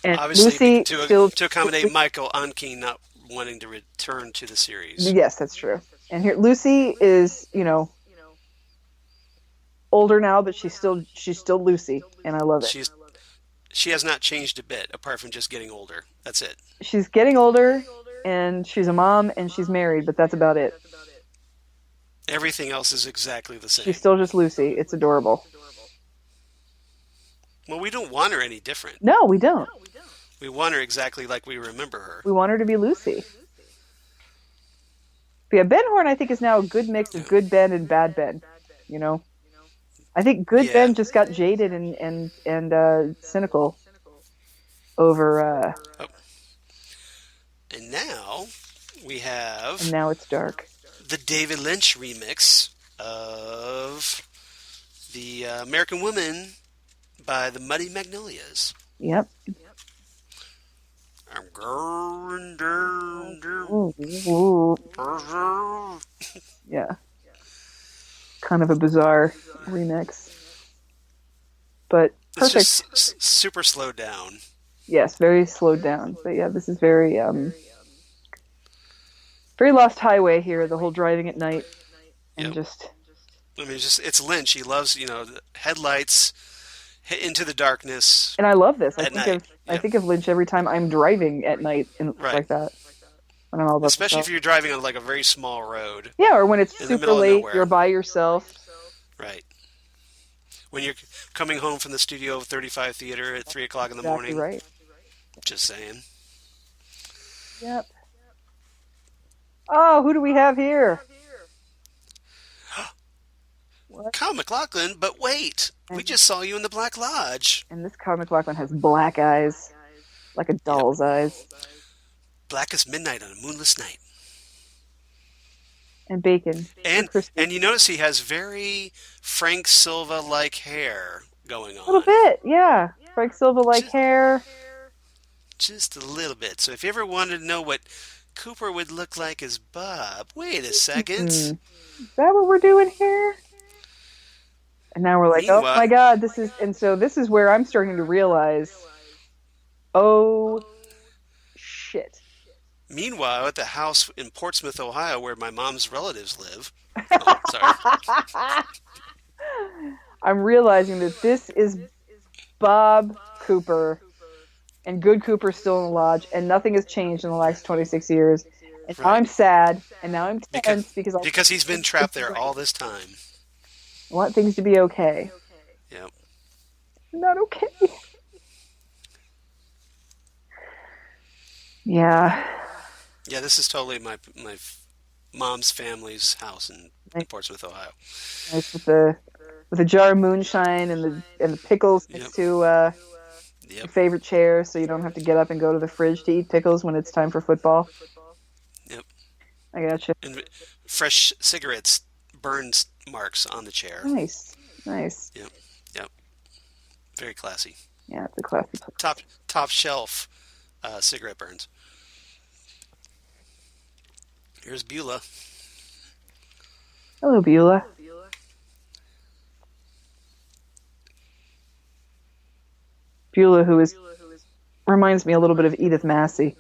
And obviously, Lucy to accommodate Michael Onken not wanting to return to the series. Yes, that's true. And here Lucy is, older now, but she's still Lucy, and I love it. She has not changed a bit, apart from just getting older. That's it. She's getting older, and she's a mom, and she's married, but that's about it. Everything else is exactly the same. She's still just Lucy. It's adorable. Well, we don't want her any different. No, we don't. We want her exactly like we remember her. We want her to be Lucy. But yeah, Ben Horn, I think, is now a good mix of good Ben and bad Ben. I think Good Yeah. Ben just got jaded and cynical over, Oh. And now we have and now it's dark. the David Lynch remix of the American Woman by the Muddy Magnolias. Yep. I'm going down Ooh. Yeah. Kind of a bizarre remix. But perfect. It's just super slowed down. Yes, very slowed down. But yeah, this is very very Lost Highway here, the whole driving at night. And Yep. just I mean, it's Lynch. He loves, the headlights hit into the darkness. and I love this. At night. I think of Lynch every time I'm driving at night and Right. like that. When I'm all about Especially myself. if you're driving on like a very small road. Yeah, or when it's in the super middle of late, nowhere. you're by yourself. Right. When you're coming home from the Studio 35 Theater at 3 o'clock in the Exactly morning. right. Just saying. Yep. Oh, who do we have here? What? Kyle MacLachlan, but wait. We just saw you in the Black Lodge. And this Kyle MacLachlan has black eyes, like a doll's eyes, Black as midnight on a moonless night. and bacon. And crispy. you notice he has very Frank Silva-like hair going on. A little bit, yeah. Frank Silva-like hair. Just a little bit. So if you ever wanted to know what Cooper would look like as Bob, wait a second. Is that what we're doing here? And now we're like, oh Meanwhile- my God, this is where I'm starting to realize, oh shit. Meanwhile, at the house in Portsmouth, Ohio, where my mom's relatives live. Oh, sorry. I'm realizing that this is Bob Cooper, and Good Cooper's still in the lodge, and nothing has changed in the last 26 years. And now Right. I'm sad, and now I'm tense Because he's been trapped there all this time. I want things to be okay. Yep. Not okay. Yeah. Yeah, this is totally my mom's family's house in Nice. Portsmouth, Ohio. Nice with the jar of moonshine and the pickles next Yep. to your Yep. favorite chair, so you don't have to get up and go to the fridge to eat pickles when it's time for football. Yep. I gotcha. And fresh cigarettes, burns marks on the chair. Nice. Yep. Very classy. Yeah, it's a classy place. Top shelf cigarette burns. Here's Beulah. Hello, Beulah. Beulah, who reminds me a little bit of Edith Massey,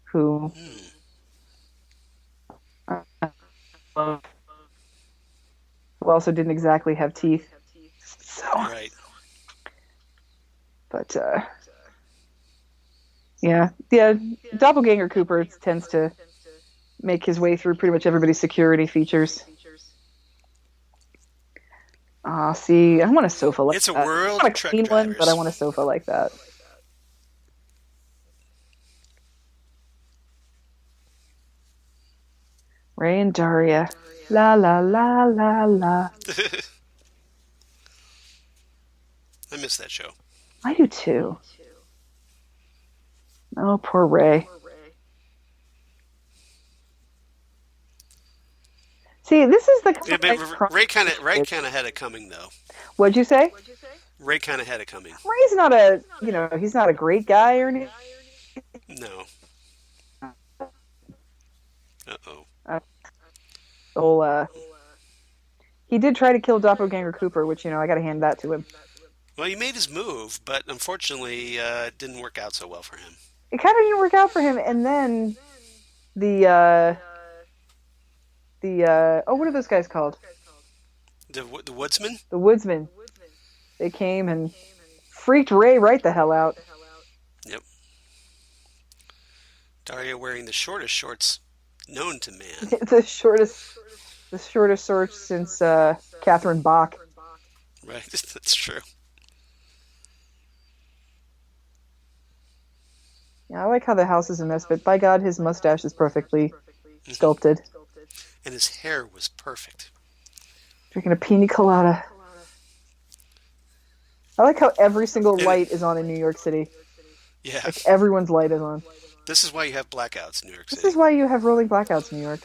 who who also didn't exactly have teeth. So, Right. but yeah, Doppelganger Cooper tends to make his way through pretty much everybody's security features. See, I want a sofa like It's a that. world I want of a truck clean one, drivers. but I want a sofa like that. Ray and Daria. La la la la la. I miss that show. I do too. Oh, poor Ray. See, this is the Yeah, but Ray kind of had it coming though. What'd you say? Ray kind of had it coming. Ray's not he's not a great guy or anything. No. Uh-oh. He did try to kill Doppelganger Cooper, which, I got to hand that to him. Well, he made his move, but unfortunately, it didn't work out so well for him. It kind of didn't work out for him, and then what are those guys called? The Woodsman? The Woodsmen. They came and freaked Ray right the hell out. Yep. Daria wearing the shortest shorts known to man. the shortest shorts since Catherine Bach. Right, that's true. Yeah, I like how the house is a mess, but by God, his mustache is perfectly sculpted. And his hair was perfect. Drinking a pina colada. I like how every single light is on in New York City. Yeah. Like, everyone's light is on. This is why you have blackouts in New York City. This is why you have rolling blackouts in New York.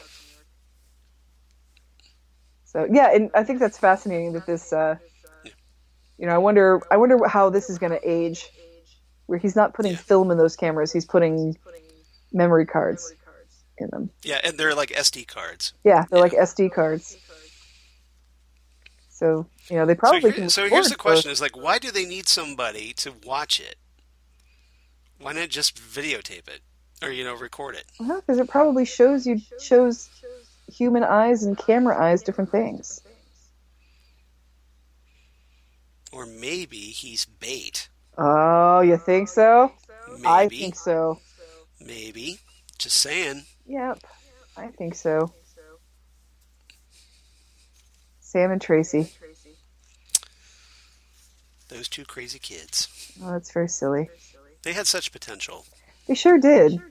So, yeah, and I think that's fascinating that this, you know, I wonder how this is going to age, where he's not putting film in those cameras, he's putting memory cards in them. Yeah, and they're like SD cards. Yeah, they're like SD cards. So, you know, they probably So here's the question, is like, why do they need somebody to watch it? Why not just videotape it? Or, you know, record it? Well, because it probably shows human eyes and camera eyes different things. Or maybe he's bait. Oh, you think so? Maybe. I think so. Maybe. Just saying. Yep, I think so. Sam and Tracy. Those two crazy kids. Oh, that's very silly. They had such potential. They sure did.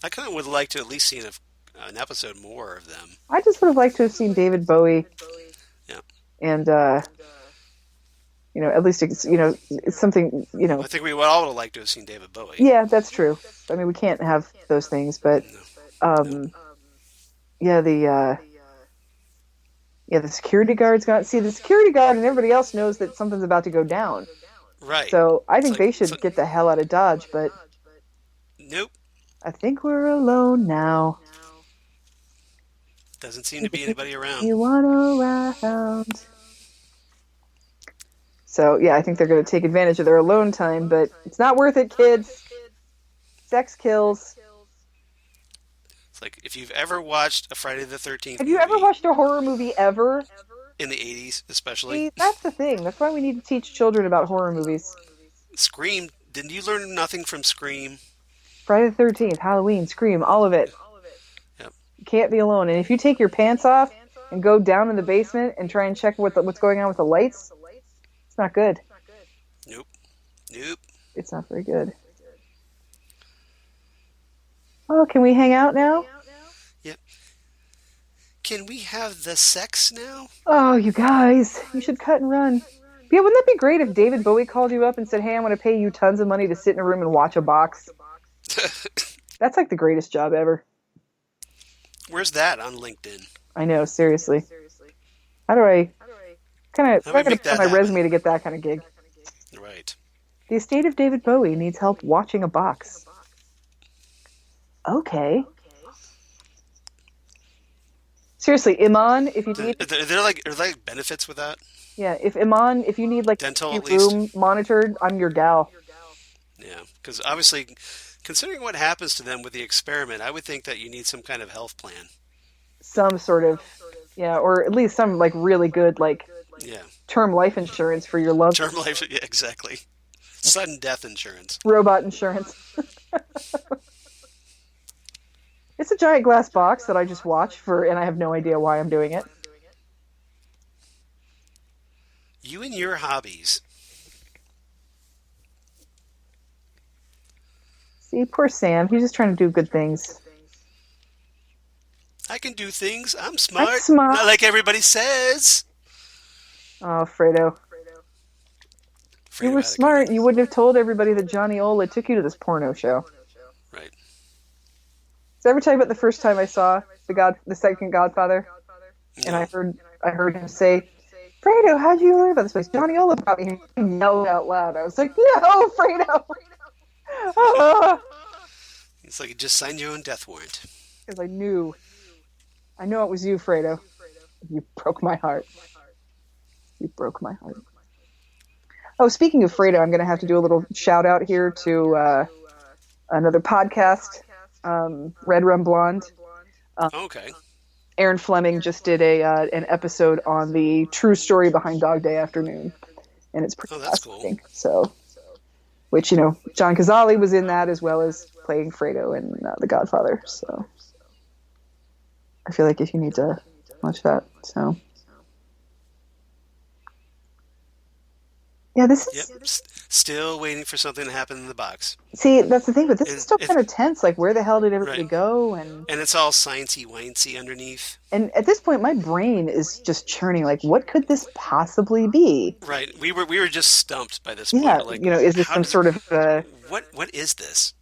I kind of would like to at least see an episode more of them. I just would have liked to have seen David Bowie. Yeah. And, you know, at least, it's something, you know. I think we all would have liked to have seen David Bowie. Yeah, that's true. I mean, we can't have those things, but, yeah, the security guard's got... See, the security guard and everybody else knows that something's about to go down. Right. So I think they should get the hell out of Dodge, but... Nope. I think we're alone now. Doesn't seem to be anybody around. You want around. So, yeah, I think they're going to take advantage of their alone time, but it's not worth it, kids. Sex kills. It's like, if you've ever watched a Friday the 13th Have you ever watched a horror movie ever? In the 80s, especially. See, that's the thing. That's why we need to teach children about horror movies. Scream. Didn't you learn nothing from Scream? Friday the 13th, Halloween, Scream, all of it. Yep. You can't be alone. And if you take your pants off and go down in the basement and try and check what's going on with the lights, it's not good. Nope. It's not very good. Oh, can we hang out now? Yep. Can we have the sex now? Oh, you guys, you should cut and run. Yeah, wouldn't that be great if David Bowie called you up and said, hey, I'm going to pay you tons of money to sit in a room and watch a box? That's like the greatest job ever. Where's that on LinkedIn? I know, seriously. How do I put on my resume to get that kind of gig? Right. The estate of David Bowie needs help watching a box. Okay. Seriously, Iman, if you need... Are there like benefits with that? Yeah, if you need like dental, your at least? room monitored, I'm your gal. Yeah, because obviously, considering what happens to them with the experiment, I would think that you need some kind of health plan. Some sort of, yeah, or at least some like really good term life insurance for your loved Term life, yeah, exactly. Sudden death insurance. Robot insurance. It's a giant glass box that I just watch and I have no idea why I'm doing it. You and your hobbies. See, poor Sam. He's just trying to do good things. I can do things. I'm smart. I'm smart. Not like everybody says. Oh, Fredo. You were smart. You wouldn't have told everybody that Johnny Ola took you to this porno show. Right. Did I ever tell you about the first time I saw the second Godfather? No. And I heard him say, Fredo, how'd you learn about this place? Johnny Ola brought me here. He yelled out loud. I was like, no, Fredo! It's like you just signed your own death warrant. Because I know it was you, Fredo. You broke my heart. You broke my heart. Oh, speaking of Fredo, I'm going to have to do a little shout out here to another podcast, Red Rum Blonde. Okay. Aaron Fleming just did an episode on the true story behind Dog Day Afternoon, and it's pretty fascinating. Cool. So, which John Cazale was in that as well as playing Fredo in The Godfather. So, I feel like if you need to watch that, so Yeah, this Yep. is... Still waiting for something to happen in the box. See, that's the thing, but this is And still kind of tense. Like, where the hell did everybody right. go? And And it's all sciencey-wincy underneath. at this point, my brain is just churning. Like, what could this possibly be? Right. We were just stumped by this Yeah, point. We're like, is this how some does sort of... what is this?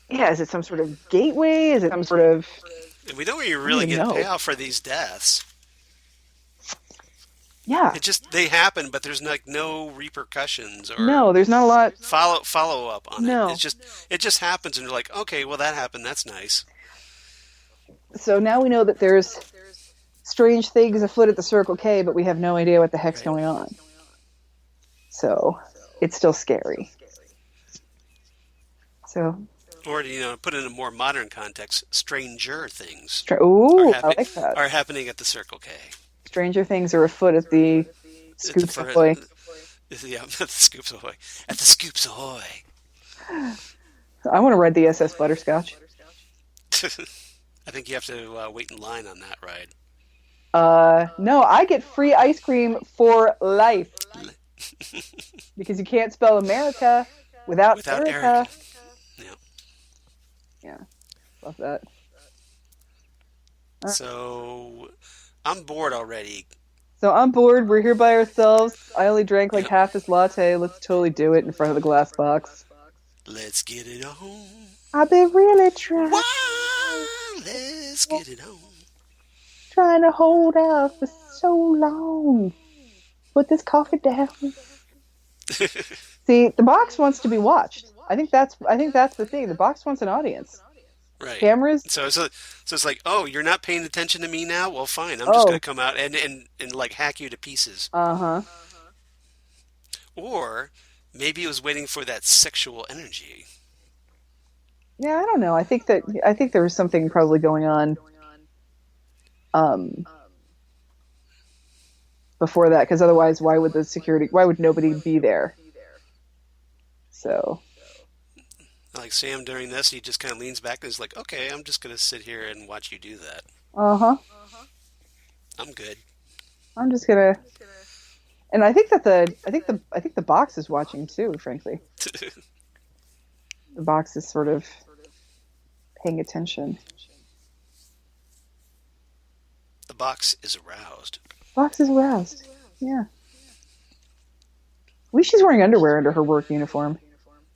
yeah, is it some sort of gateway? Is it some sort of... And we don't even really get a know. payoff for these deaths. Yeah. They happen, but there's like no repercussions or No, there's not a lot. follow up on No. it. It just happens, and you're like, okay, well that happened. That's nice. So now we know that there's strange things afoot at the Circle K, but we have no idea what the heck's going on. So it's still scary. So. Or put it in a more modern context, stranger things Ooh, I like that. are happening at the Circle K. Stranger things are afoot at the Scoops Ahoy. Yeah, at the Scoops Ahoy. At the Scoops Ahoy. I want to ride the SS Butterscotch. I think you have to wait in line on that ride. No, I get free ice cream for life. Because you can't spell America without Erica. Yeah. Yeah, love that. So, I'm bored already. So I'm bored. We're here by ourselves. I only drank like half this latte. Let's totally do it in front of the glass box. Let's get it on. I've been really trying. Wow, let's get it on. Trying to hold out for so long. Put this coffee down. See, the box wants to be watched. I think that's the thing. The box wants an audience. Right. Cameras. So it's like, oh, you're not paying attention to me now? Well, fine. I'm just going to come out and like hack you to pieces. Uh-huh. Or maybe it was waiting for that sexual energy. Yeah, I don't know. I think there was something probably going on before that, because otherwise why would nobody be there? So Like Sam during this, he just kind of leans back and is like, okay, I'm just going to sit here and watch you do that. Uh-huh. I'm good. I'm just going to... And I think that the box is watching too, frankly. The box is sort of paying attention. The box is aroused. Box is aroused. Yeah. At least she's wearing underwear under her work uniform.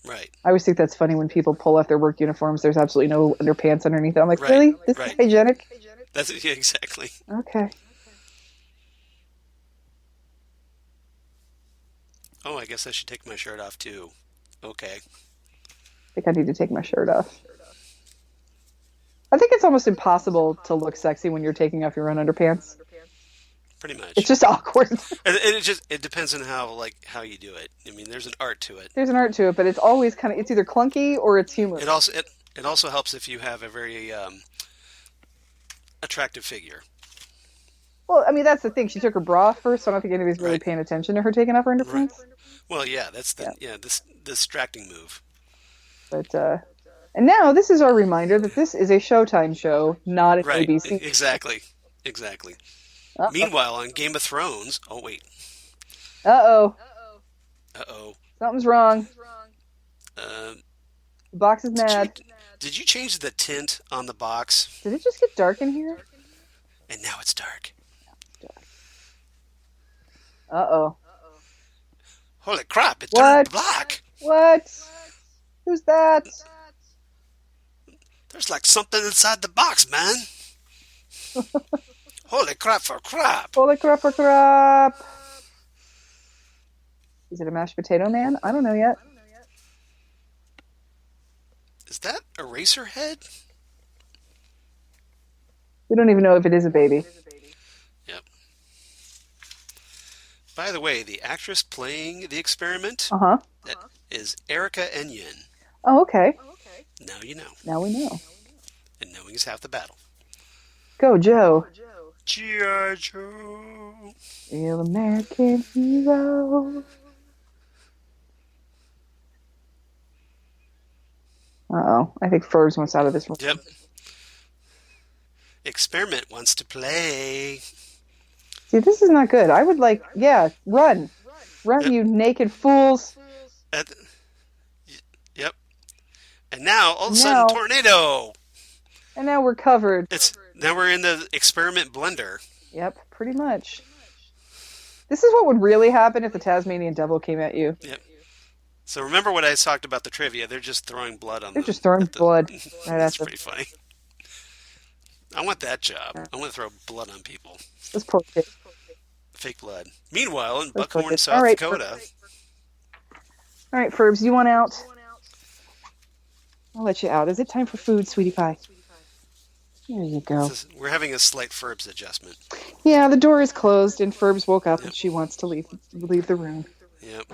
Right. I always think that's funny when people pull off their work uniforms. There's absolutely no underpants underneath it. I'm like, really? This is hygienic? Yeah, exactly. Okay. Oh, I guess I should take my shirt off too. Okay. I think I need to take my shirt off. I think it's almost impossible to look sexy when you're taking off your own underpants. Pretty much. It's just awkward. It depends on how you do it. I mean, there's an art to it. There's an art to it, but it's always it's either clunky or it's humorous. It also helps if you have a very attractive figure. Well, I mean, that's the thing. She took her bra off first, so I don't think anybody's really paying attention to her taking off her underpants. Right. Well, yeah, that's this distracting move. But and now this is our reminder that this is a Showtime show, not an ABC. Exactly. Uh-oh. Meanwhile, on Game of Thrones... Oh, wait. Uh-oh. Uh-oh. Something's wrong. The box is mad. Did you change the tint on the box? Did it just get dark in here? And now it's dark. Uh-oh. Holy crap, it turned black. What? Who's that? There's like something inside the box, man. Holy crap for crap. Holy crap for crap. Is it a mashed potato man? I don't know yet. Is that Eraserhead? We don't even know if it is a baby. Yep. By the way, the actress playing the experiment that is Erica Enyen. Oh, okay. Now you know. Now we know. And knowing is half the battle. Go, Joe. G.I. Joe. Real American hero. Uh-oh. I think Furbs wants out of this room. Yep. Experiment wants to play. See, this is not good. I would run. Run, Yep. you naked fools! At the- yep. And now, all of a Now- sudden, tornado. And now we're covered. Now we're in the experiment blender. Yep, pretty much. This is what would really happen if the Tasmanian devil came at you. Yep. So remember what I talked about the trivia? They're just throwing blood on them. They're just throwing blood right That's at them. pretty funny. I want that job. I want to throw blood on people. This poor kid. Fake blood. Meanwhile, in That's Buckhorn, okay. South All right, Dakota. All right, Ferbs, you want out? I'll let you out. Is it time for food, sweetie pie? There you go. We're having a slight Ferbs adjustment. Yeah, the door is closed, and Ferbs woke up and she wants to leave the room. Yep.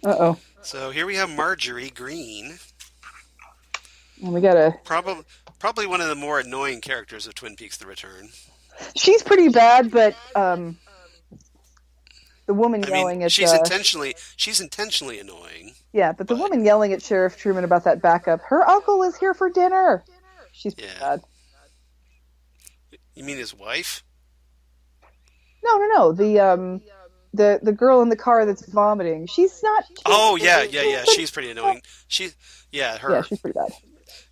Uh-oh. So here we have Marjorie Green. And we gotta... Probably one of the more annoying characters of Twin Peaks: The Return. She's pretty bad, but the woman yelling at... she's intentionally annoying. Yeah, but the woman yelling at Sheriff Truman about that backup, her uncle is here for dinner. She's pretty bad. You mean his wife? No. The girl in the car that's vomiting. She's not... Oh, yeah. She's pretty annoying. her. Yeah, she's pretty bad.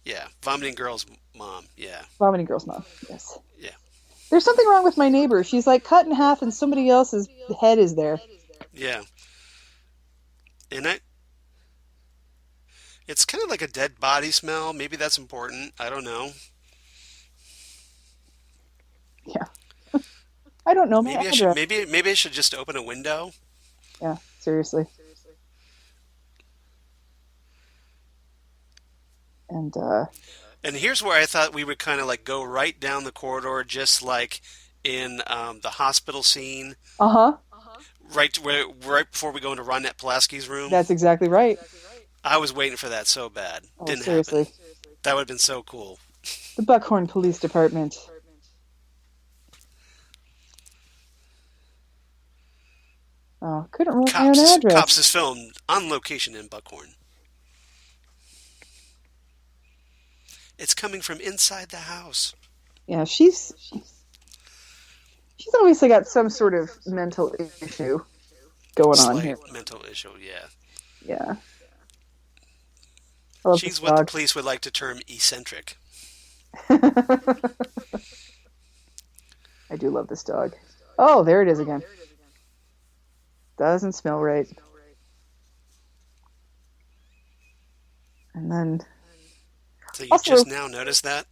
Yeah, vomiting girl's mom. Yeah. Vomiting girl's mom, yes. Yeah. There's something wrong with my neighbor. She's like cut in half and somebody else's head is there. Yeah. And it's kind of like a dead body smell. Maybe that's important. I don't know. Yeah. I don't know. Maybe I should just open a window. Yeah, seriously. And here's where I thought we would kind of like go right down the corridor, just like in the hospital scene. Right before we go into Ronette Pulaski's room. That's exactly right. I was waiting for that so bad. Didn't seriously. happen. That would have been so cool. The Buckhorn Police Department. Oh, couldn't remember my own address. Cops is filmed on location in Buckhorn. It's coming from inside the house. Yeah, she's obviously got some sort of mental issue going on here. Mental issue, yeah. Yeah. She's what the police would like to term eccentric. I do love this dog. Oh, there it is again. Doesn't smell right. And then... So you just now noticed that?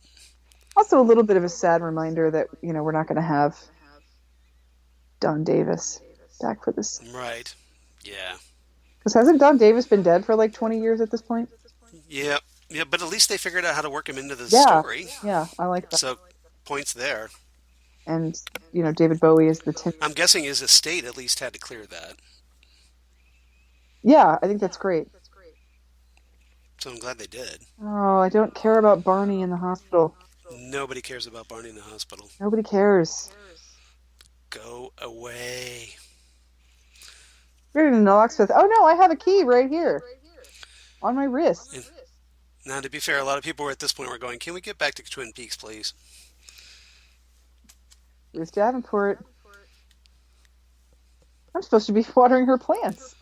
Also a little bit of a sad reminder that, we're not going to have Don Davis back for this. Right. Yeah. Because hasn't Don Davis been dead for like 20 years at this point? Yeah. Yeah, but at least they figured out how to work him into the story. Yeah, I like that. So, points there. And, David Bowie is the Tin. I'm guessing his estate at least had to clear that. Yeah, I think that's great. So I'm glad they did. Oh, I don't care about Barney in the hospital. Nobody cares about Barney in the hospital. Nobody cares. Go away. We're in Knoxville. Oh no, I have a key right here. On my wrist. Now, to be fair, a lot of people were at this point were going, can we get back to Twin Peaks, please? Ruth Davenport. I'm supposed to be watering her plants.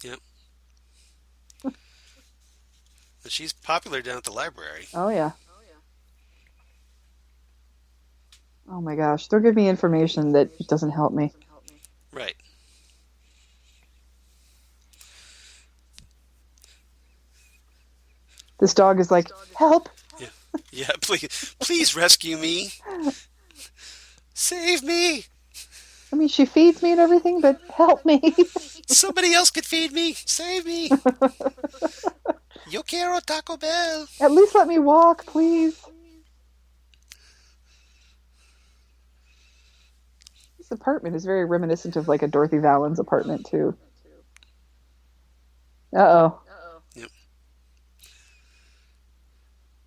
Yep. She's popular down at the library. Oh, yeah. Oh, my gosh. They'll give me information that doesn't help me. Right. This dog is like, help! Yeah, please rescue me. Save me! I mean, she feeds me and everything, but help me! Somebody else could feed me! Save me! Yo quiero Taco Bell! At least let me walk, please! This apartment is very reminiscent of like a Dorothy Valens apartment, too. Uh-oh. Yep.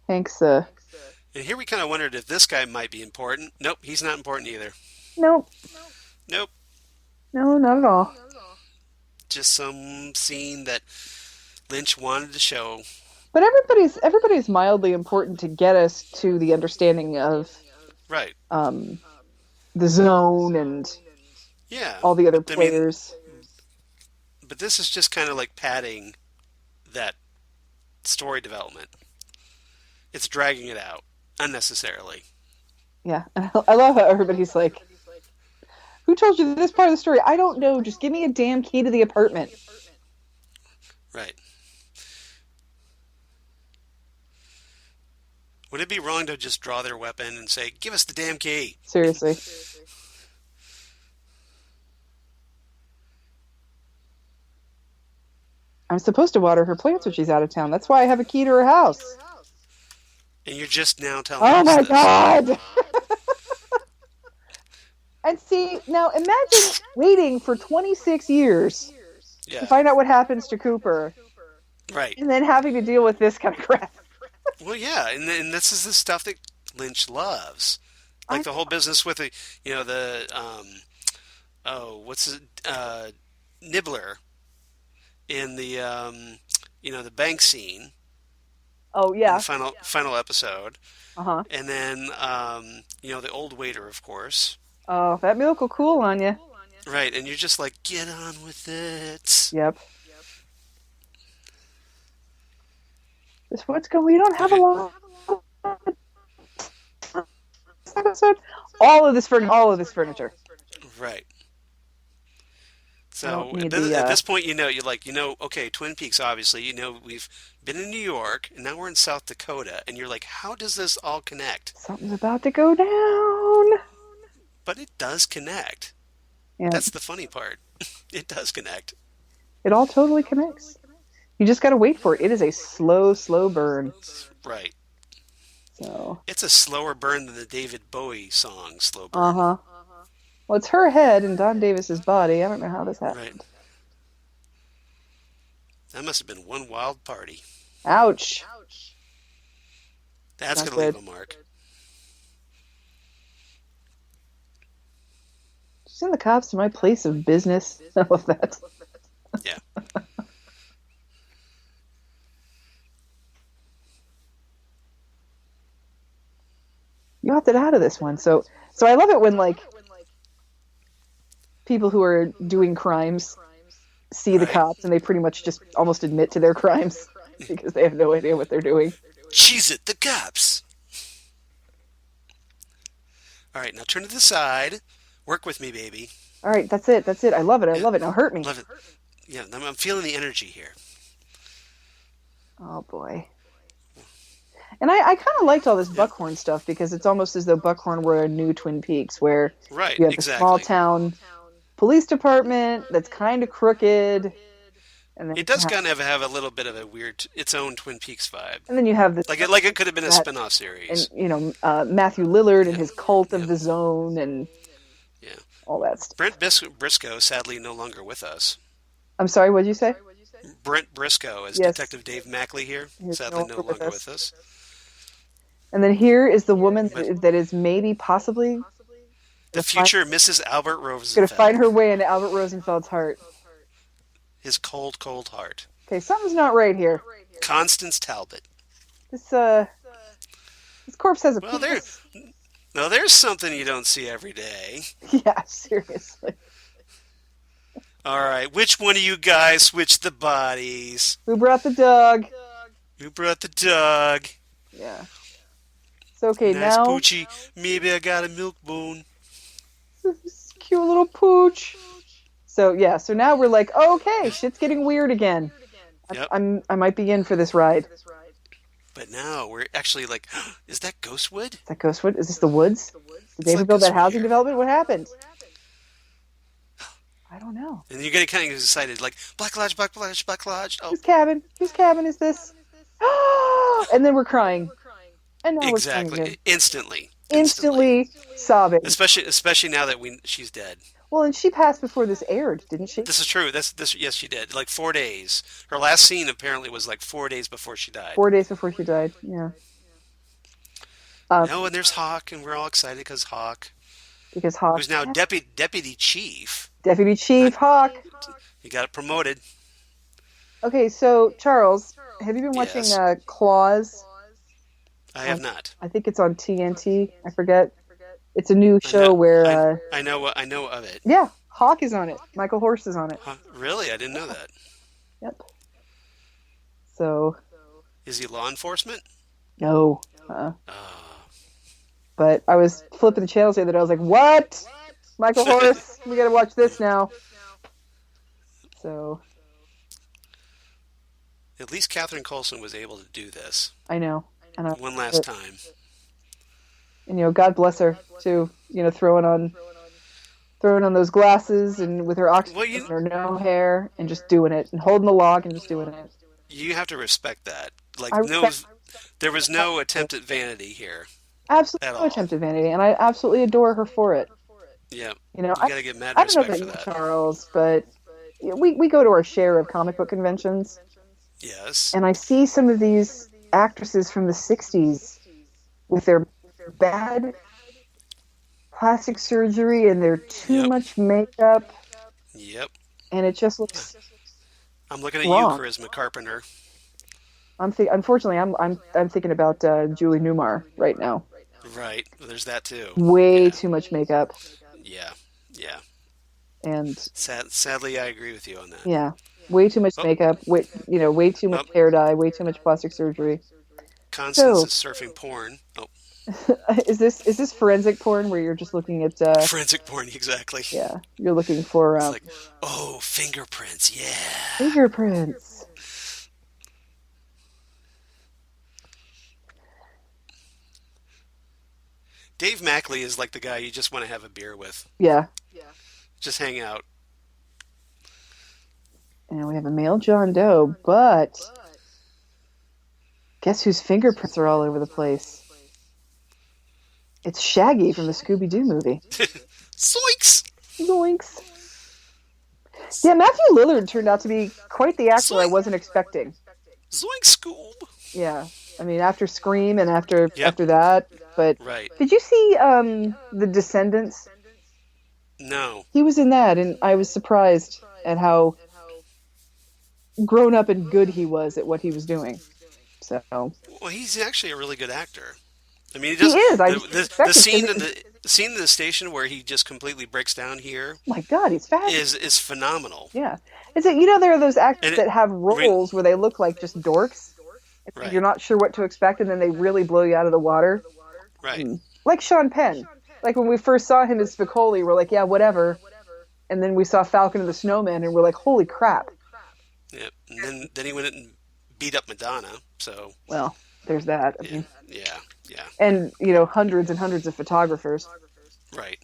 Hank's, And here we kind of wondered if this guy might be important. Nope, he's not important either. Nope. Nope. No, not at all. Just some scene that Lynch wanted to show. But everybody's mildly important to get us to the understanding of right the zone and Yeah. all the other But, I mean, players. but this is just kind of like padding that story development. It's dragging it out unnecessarily. Yeah, I love how everybody's like, "Who told you this part of the story?" I don't know. Just give me a damn key to the apartment. Right. Would it be wrong to just draw their weapon and say, "Give us the damn key"? Seriously. I'm supposed to water her plants when she's out of town. That's why I have a key to her house. And you're just now telling Oh us my this. God! And see, now imagine waiting for 26 years Yeah. to find out what happens to Cooper, Right. and then having to deal with this kind of crap. Well, yeah, and this is the stuff that Lynch loves, like the whole business with what's it, Nibbler in the the bank scene. Oh In yeah. the final episode, Uh-huh. and then the old waiter, of course. Oh, that milk will cool on you. Right, and you're just like, get on with it. Yep. This what's going. We don't have a lot. Episode. All of this furniture. Right. I So don't need at this point, okay, Twin Peaks, obviously, we've been in New York, and now we're in South Dakota, and you're like, how does this all connect? Something's about to go down. But it does connect. Yeah. That's the funny part. It does connect. It all totally connects. You just got to wait for it. It is a slow, slow burn. Right. So. It's a slower burn than the David Bowie song, Slow Burn. Uh-huh. Well, it's her head and Don Davis's body. I don't know how this happened. Right. That must have been one wild party. Ouch. That's Not going to leave good. a mark. Send the cops to my place of business. I love that. Yeah. You opted out of this one. So I love it when, like, people who are doing crimes see the Right. cops and they pretty much just almost admit to their crimes because they have no idea what they're doing. Cheese it, the cops. All right, now turn to the side. Work with me, baby. All right, that's it. I love it. I love it. Now hurt me. Love it. Yeah, I'm feeling the energy here. Oh, boy. And I kind of liked all this Buckhorn stuff because it's almost as though Buckhorn were a new Twin Peaks where Right, you have exactly. the small town police department that's kind of crooked. And then It does kind of have a little bit of a weird, its own Twin Peaks vibe. And then you have this, Like it could have been a spin-off series. and Matthew Lillard and his cult of the zone and all that stuff. Brent Briscoe, sadly no longer with us. I'm sorry, what did you say? Brent Briscoe as Yes. Detective Dave Mackley here, He's sadly no longer with us. And then here is the woman that is maybe, possibly, The future Mrs. Albert going to Rosenfeld. find her way into Albert Rosenfeld's heart. His cold, cold heart. Okay, something's not right here. Constance Talbot. This corpse has a Well, penis. there's something you don't see every day. Yeah, seriously. All right, which one of you guys switched the bodies? Who brought the dog? Who brought the dog? Yeah. So, okay, Nice now... poochie. Maybe I got a milk bone. Cute little pooch. So now we're like, okay, shit's getting weird again. Yep. I might be in for this ride. But now we're actually like, is that Ghostwood? Is that Ghostwood? Is this the woods? Did David like build that Ghostwood housing here. development? What happened? I don't know. And you get kind of excited, like, Black Lodge, Black Lodge, Black Lodge. Oh, Whose cabin? Whose cabin is this? And then we're crying. And now we're crying again. exactly. Instantly. Instantly sobbing. Especially now that she's dead. Well, and she passed before this aired, didn't she? This is true. Yes, she did. Like 4 days. Her last scene apparently was like 4 days before she died. 4 days before she died. Yeah. And there's Hawk, and we're all excited because Hawk, Because Hawk. who's now deputy chief, Deputy Chief Hawk. he got promoted. Okay, so Charles, have you been watching Yes. Claws? I have not. I think it's on TNT. I forget. It's a new show where I know of it. yeah, Hawk is on it. Michael Horst is on it. Huh, really? I didn't know that. Yep. So. Is he law enforcement? No. But I was flipping the channels the other day. I was like, what? Michael Horst, we gotta watch this now. So. At least Catherine Coulson was able to do this. I know. And one last time. And, God bless her, too. Throwing on those glasses and with her oxygen and her no hair and just doing it and holding the log and just doing it. You have to respect that. There was no attempt at vanity here. Absolutely no attempt at vanity, and I absolutely adore her for it. Yeah. You gotta get mad respect for that. Charles, but we go to our share of comic book conventions. Yes. And I see some of these actresses from the 60s with their bad plastic surgery and their too much makeup. Yep. And it just looks I'm looking at wrong. you, Charisma Carpenter. Unfortunately, I'm thinking about Julie Newmar right now. Right. There's that too. Way too much makeup. Yeah. Yeah. And sadly, I agree with you on that. Yeah. Way too much makeup. Way too much hair dye. Way too much plastic surgery. Constance is surfing porn. Oh. Is this forensic porn where you're just looking at forensic porn? Exactly. Yeah, you're looking for it's like, fingerprints. Yeah, fingerprints. Dave Mackley is like the guy you just want to have a beer with. Yeah. Just hang out. And we have a male John Doe, but guess whose fingerprints are all over the place? It's Shaggy from the Scooby-Doo movie. Zoinks! Zoinks. Yeah, Matthew Lillard turned out to be quite the actor I wasn't expecting. Zoink Scoob! Yeah. I mean, after Scream and after that, but right. Did you see The Descendants? No. He was in that, and I was surprised at how grown up and good he was at what he was doing. So. Well, he's actually a really good actor. I mean, he is. The scene in the station where he just completely breaks down here. Oh my God, he's fabulous. Is phenomenal. Yeah, there are those actors that have roles where they look like just dorks. Right. You're not sure what to expect, and then they really blow you out of the water. Right. Like Sean Penn. Like when we first saw him as Spicoli, we're like, yeah, whatever. And then we saw Falcon and the Snowman, and we're like, holy crap. Yeah. And then he went and beat up Madonna. So. Well, there's that. I mean, yeah. And hundreds and hundreds of photographers. Right.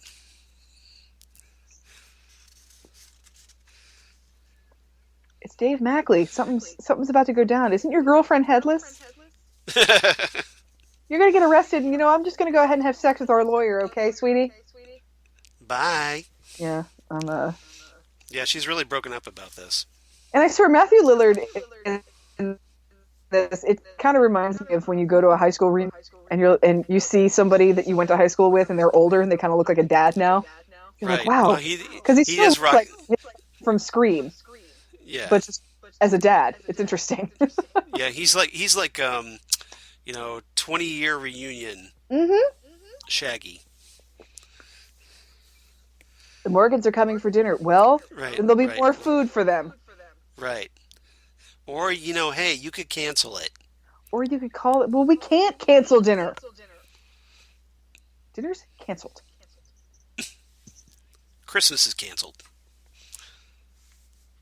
It's Dave Mackley. Something's about to go down. Isn't your girlfriend headless? You're going to get arrested, and, I'm just going to go ahead and have sex with our lawyer, okay, sweetie? Bye. Yeah, Yeah, she's really broken up about this. And I swear, Matthew Lillard, in this, it kind of reminds me of when you go to a high school reunion and you see somebody that you went to high school with, and they're older, and they kind of look like a dad now. You're like, wow. Well, because he is like from Scream. Yeah. But just as a dad, it's interesting. Yeah, he's like 20-year reunion. Mm-hmm. Shaggy. The Morgans are coming for dinner. Well, then there'll be more food for them. Right. Or, hey, you could cancel it. Or you could call it, well, we can't cancel dinner. Dinner's canceled. Christmas is canceled.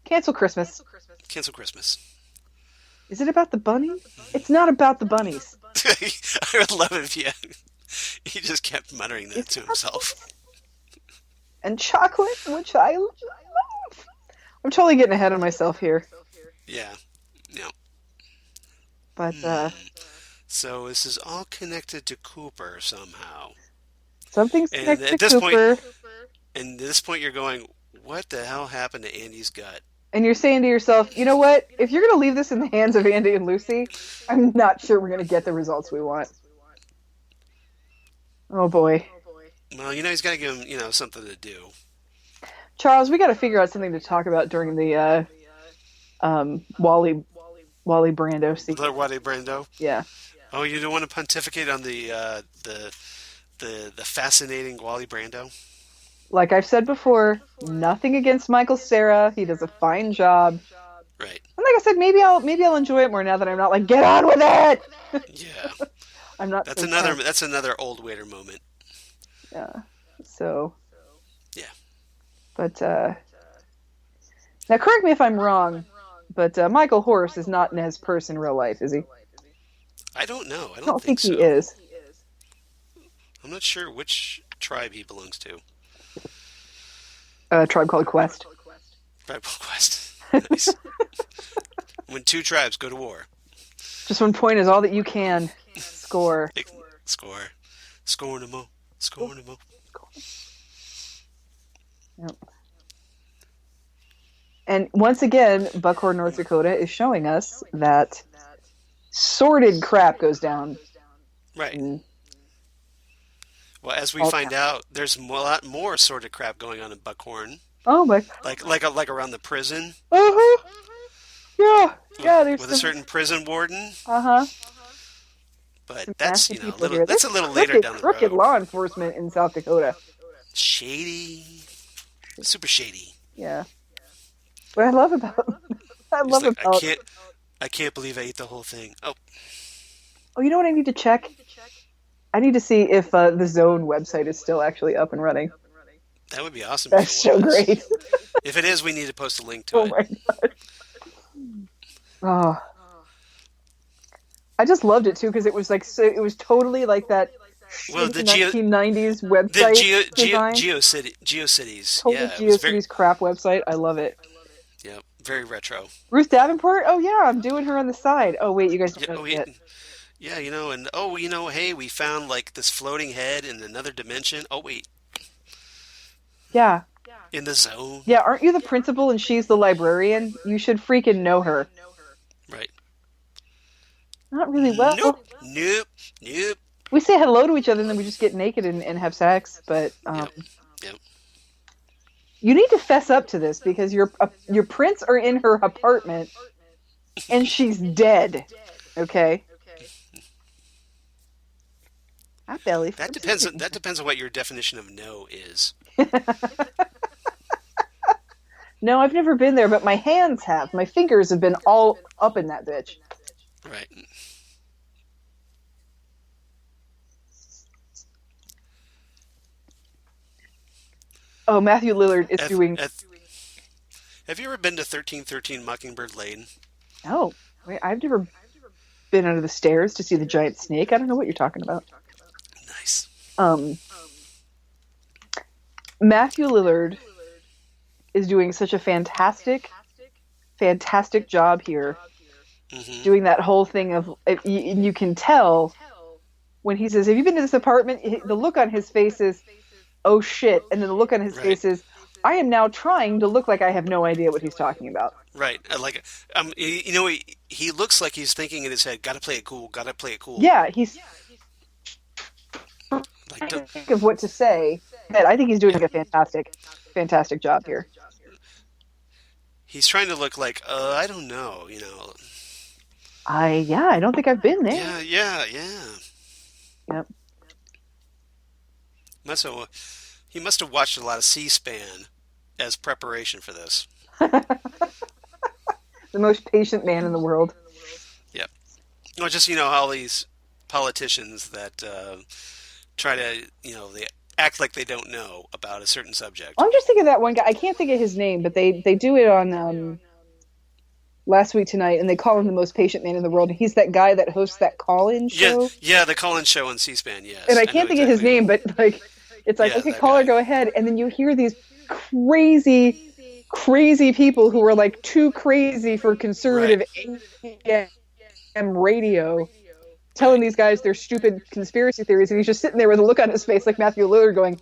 Cancel Christmas. Cancel Christmas. Is it about the bunnies? It's not about the bunnies. I would love it if he just kept muttering that to himself. And chocolate, which I love. I'm totally getting ahead of myself here. Yeah. But, so this is all connected to Cooper somehow. Something's connected to Cooper. And at this point you're going, what the hell happened to Andy's gut? And you're saying to yourself, you know what? If you're going to leave this in the hands of Andy and Lucy, I'm not sure we're going to get the results we want. Oh, boy. Well, he's got to give him, something to do. Charles, we got to figure out something to talk about during the Wally Brando sequence. Wally Brando? Yeah. Oh, you don't want to pontificate on the fascinating Wally Brando? like I've said before, nothing against Michael Cera. He does a fine job. Right. And like I said, maybe I'll enjoy it more now that I'm not like, get on with it. Yeah. I'm not. That's so another. tense. That's another old waiter moment. Yeah. So. Yeah. But now, correct me if I'm wrong, but Michael Horse is not Nez Perce in real life, is he? I don't know. I I don't don't think think he so. is. I'm not sure which tribe he belongs to. Tribe Called Quest. Tribal Quest. Nice. When two tribes go to war. Just 1 point is all that you can score. Score. Score no more. Score no more. Yep. And once again, Buckhorn, North Dakota is showing us that sordid crap goes down. Right. in Well, as we all find towns. out, there's a lot more sort of crap going on in Buckhorn. Oh my. Like around the prison. Uh-huh. Yeah. Yeah, there's With some. a certain prison warden. Uh-huh. But Some that's, nasty you know, people here. that's a There's little later down the crooked road. law enforcement in South Dakota. Shady. Super shady. Yeah. What I love about It's like, I can't believe I ate the whole thing. Oh, you know what I need to check? I need to see if the Zone website is still actually up and running. that would be awesome. That's if it so was. great. If it is, we need to post a link to Oh it. my god. Oh. I just loved it too because it was like so. It was totally like that. Well, the 1990s website design. GeoCities. Total Yeah, it was very, GeoCities crap website. I love it. yeah, very retro. Ruth Davenport. Oh yeah, I'm doing her on the side. Oh wait, you guys don't Yeah, know yet. yeah, you know, and oh, you know, hey, we found like this floating head in another dimension. Oh wait, Yeah. in the zone. Yeah, aren't you the principal and she's the librarian? You should freaking know her. Right. Not really well. Nope. We say hello to each other and then we just get naked and have sex. But Yep. you need to fess up to this because your prints are in her apartment and she's dead. Okay. Hi, Belly. That depends on what your definition of no is. No, I've never been there, but my hands have. My fingers have been all up in that bitch. Right. Oh, Matthew Lillard is doing. Have you ever been to 1313 Mockingbird Lane? No, wait, I've never been under the stairs to see the giant snake. I don't know what you're talking about. Nice. Matthew Lillard is doing such a fantastic job here, doing that whole thing of you can tell when he says, "Have you been to this apartment?" The look on his face is, "Oh shit," and then the look on his face is, "I am now trying to look like I have no idea what he's talking about." Right. You know, he looks like he's thinking in his head, "Gotta play it cool. Gotta play it cool." Yeah, he's Like, trying to think of what to say. But I think he's doing a fantastic job here. he's trying to look like, I don't know, you know. I don't think I've been there. Yeah. Yep. He must have watched a lot of C-SPAN as preparation for this. The most patient man in the world. Yep. Or just, you know, all these politicians that try to, you know, they act like they don't know about a certain subject. I'm just thinking of that one guy. I can't think of his name, but they do it on Last Week Tonight, and they call him the most patient man in the world. And he's that guy that hosts that call-in show. Yeah, the call-in show on C-SPAN, yes. And I can't think of his name, but like, it's like, okay, caller, go ahead. And then you hear these crazy people who are like too crazy for conservative AM radio, telling these guys their stupid conspiracy theories, and he's just sitting there with a look on his face like Matthew Lillard going,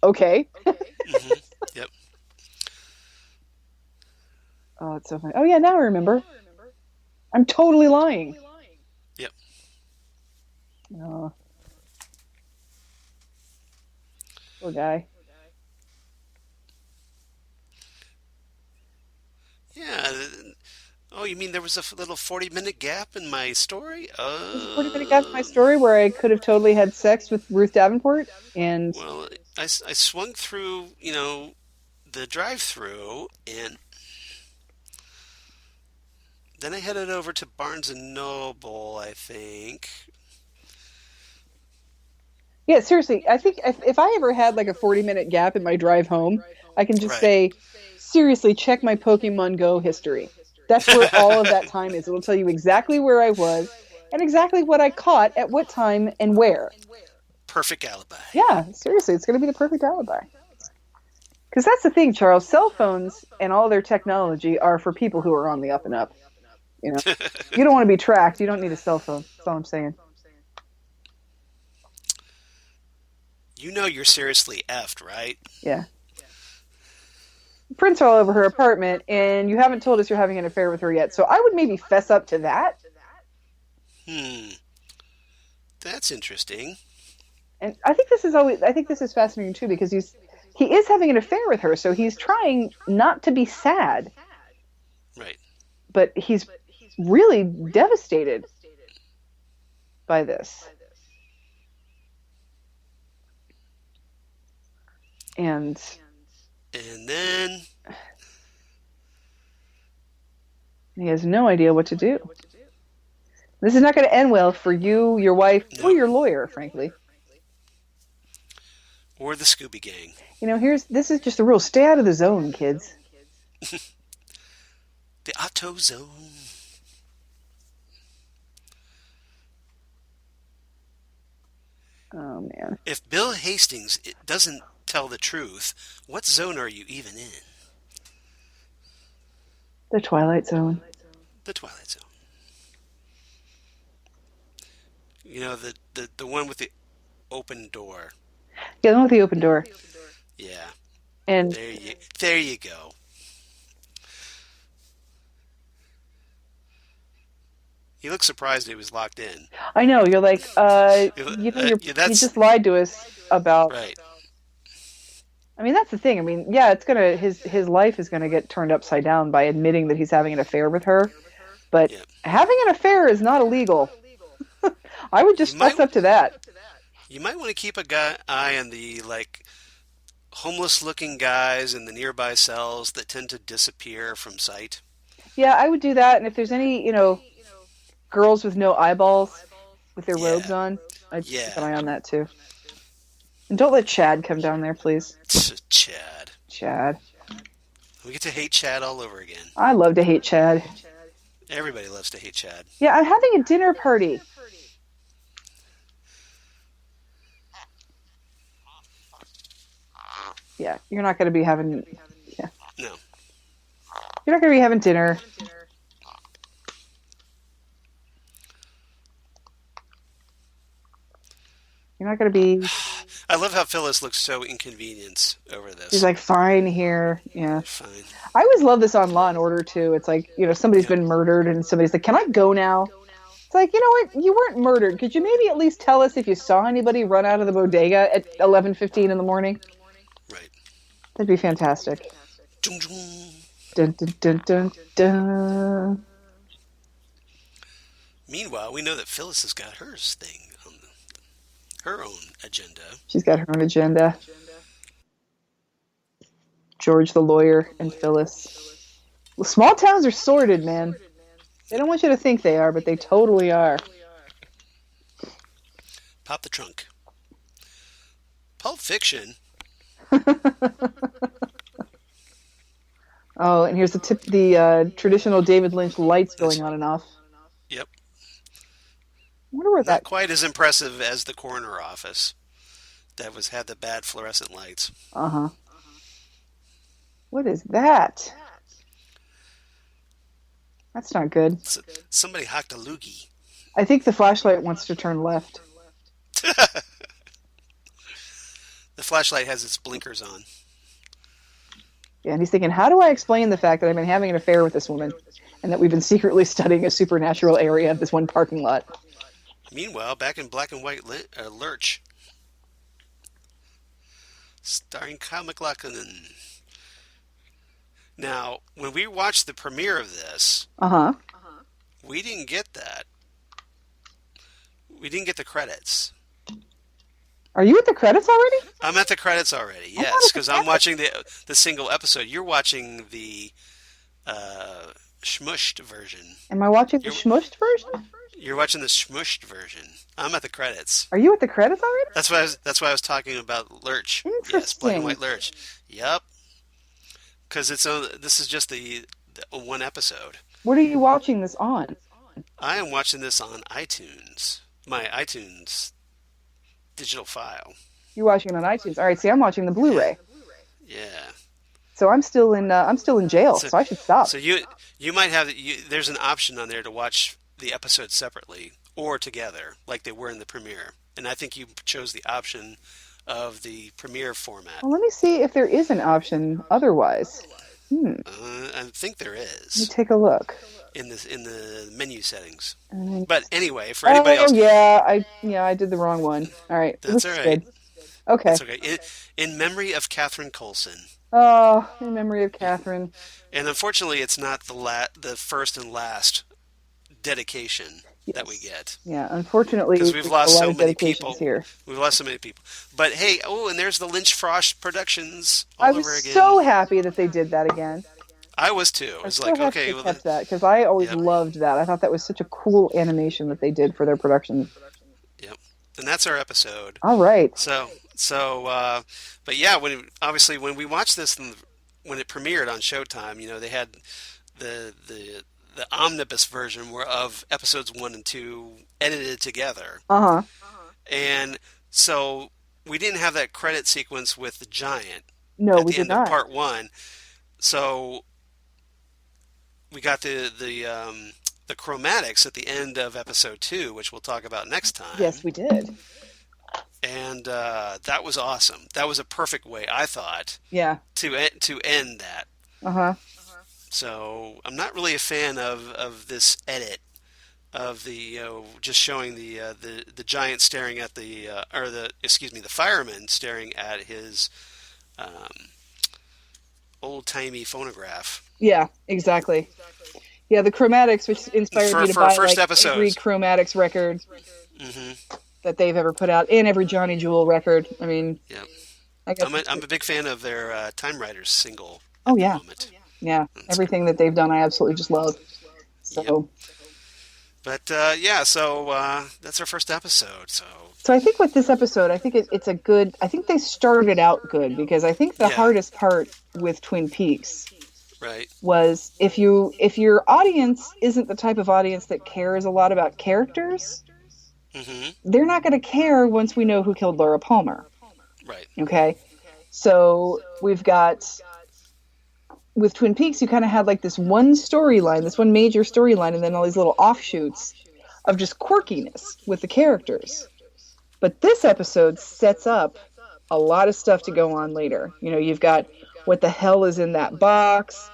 okay. Yep. Oh, it's so funny. Oh yeah, now I remember. I'm totally lying. Yep. Oh. Poor guy. Yeah. Oh, you mean there was a little 40-minute gap in my story? There's a 40-minute gap in my story where I could have totally had sex with Ruth Davenport, and Well, I swung through, the drive-through, and then I headed over to Barnes & Noble, I think. yeah, seriously, I think if I ever had like a 40-minute gap in my drive home, I can just Right. say, seriously, check my Pokemon Go history. That's where all of that time is. It'll tell you exactly where I was and exactly what I caught at what time and where. Perfect alibi. Yeah, seriously, it's going to be the perfect alibi. Because that's the thing, Charles. Cell phones and all their technology are for people who are on the up and up. You know, you don't want to be tracked. You don't need a cell phone. That's all I'm saying. You know you're seriously effed, right? Yeah. Prints are all over her apartment, and you haven't told us you're having an affair with her yet. So I would maybe fess up to that. That's interesting. And I think this is fascinating too, because he is having an affair with her, so he's trying not to be sad. Right. But he's really devastated by this. And then he has no idea what to do. This is not going to end well for you, your wife, or your lawyer, frankly. Or the Scooby Gang. You know, this is just a rule. Stay out of the zone, kids. The Auto Zone. Oh, man. If Bill Hastings doesn't tell the truth, what zone are you even in? The Twilight Zone. The Twilight Zone. You know, the one with the open door. Yeah, the one with the open door. Yeah. And there you go. He looked surprised he was locked in. I know, you're like, you just lied to us about. Right. I mean, that's the thing. I mean, yeah, it's gonna his life is gonna get turned upside down by admitting that he's having an affair with her. But having an affair is not illegal. I would just fess up to that. You might want to keep eye on the homeless-looking guys in the nearby cells that tend to disappear from sight. Yeah, I would do that. And if there's any, girls with no eyeballs with their robes on, I'd keep an eye on that too. And don't let Chad come down there, please. Chad. We get to hate Chad all over again. I love to hate Chad. Everybody loves to hate Chad. Yeah, I'm having a dinner party. Yeah, you're not going to be having... Yeah. No. You're not going to be having dinner. You're not going to be... I love how Phyllis looks so inconvenienced over this. She's like, fine here. Yeah. Fine. I always love this on Law and Order, too. It's like, somebody's been murdered and somebody's like, can I go now? It's like, you know what? You weren't murdered. Could you maybe at least tell us if you saw anybody run out of the bodega at 11:15 in the morning? Right. That'd be fantastic. Dun, dun, dun, dun, dun. Meanwhile, we know that Phyllis has got her thing on her own agenda. She's got her own agenda. George the lawyer and Phyllis. Well, small towns are sordid, man. They don't want you to think they are, but they totally are. Pop the trunk. Pulp Fiction. Oh, and here's the traditional David Lynch lights going on and off. Yep. I wonder where Not quite as impressive as the coroner office that had the bad fluorescent lights. Uh-huh. What is that? That's not good. Somebody hocked a loogie. I think the flashlight wants to turn left. The flashlight has its blinkers on. Yeah, and he's thinking, how do I explain the fact that I've been having an affair with this woman and that we've been secretly studying a supernatural area of this one parking lot? Meanwhile, back in black and white Lurch, starring Kyle MacLachlan. Now, when we watched the premiere of this, Uh-huh. we didn't get that. We didn't get the credits. Are you at the credits already? I'm at the credits already, I'm not yes, at the because I'm credits. watching the single episode. You're watching the smushed version. Am I watching the You're smushed version? you're watching the smushed version. I'm at the credits. Are you at the credits already? That's why I was talking about Lurch. Yes, black and Interesting. white Lurch. Yep, because this is just the one episode. What are you watching this on? I am watching this on iTunes. My iTunes digital file. You're watching it on iTunes. All right, see, I'm watching the Blu-ray. Yeah. So I'm still in jail, So, so I should stop. so you might have there's an option on there to watch the episodes separately or together, like they were in the premiere. And I think you chose the option of the premiere format. Well, let me see if there is an option otherwise. I think there Let me is take a look. in the menu settings. And then- But anyway, for anybody else, yeah, I did the wrong one. All right, that's this all is right. good. Okay. That's okay. In memory of Catherine Coulson. Oh, in memory of Catherine. And unfortunately, it's not the first and last dedication that we Yes. get. Yeah, unfortunately, Because we've there's lost a lot so of many dedications people. here. We've lost so many people. But hey, and there's the Lynch Frost Productions I all was over again. so happy that they did that again. I was too. I I was was so like, happy okay, they well, kept that because I always Yep. loved that. I thought that was such a cool animation that they did for their production. yep. And that's our episode. All right. But yeah, when we watched this when it premiered on Showtime, they had the omnibus version of episodes 1 and 2 edited together. Uh-huh. And so we didn't have that credit sequence with the giant No, at we the did end not. of part 1. So we got the chromatics at the end of episode 2, which we'll talk about next time. Yes, we did. And that was awesome. That was a perfect way, I thought, Yeah. to end that. Uh-huh. So I'm not really a fan of this edit of the just showing the giant staring at the fireman staring at his old timey phonograph. Yeah, exactly. Yeah, the chromatics, which inspired me to For buy first like episode. every chromatics record Hmm. that they've ever put out, and every Johnny Jewel record. I mean, Yep. I guess. I'm a big fan of their Time Riders single Oh, at the yeah. moment. Yeah, everything that they've done, I absolutely just love. So, But so that's our first episode. So so I think with this episode, I think it's a good. I think they started out good because I think the Yeah. hardest part with Twin Peaks right, was if your audience isn't the type of audience that cares a lot about characters, hmm they're not going to care once we know who killed Laura Palmer. right, Okay, so we've got with Twin Peaks, you kind of had like this one storyline, this one major storyline, and then all these little offshoots of just quirkiness with the characters. But this episode sets up a lot of stuff to go on later. You've got what the hell is in that box?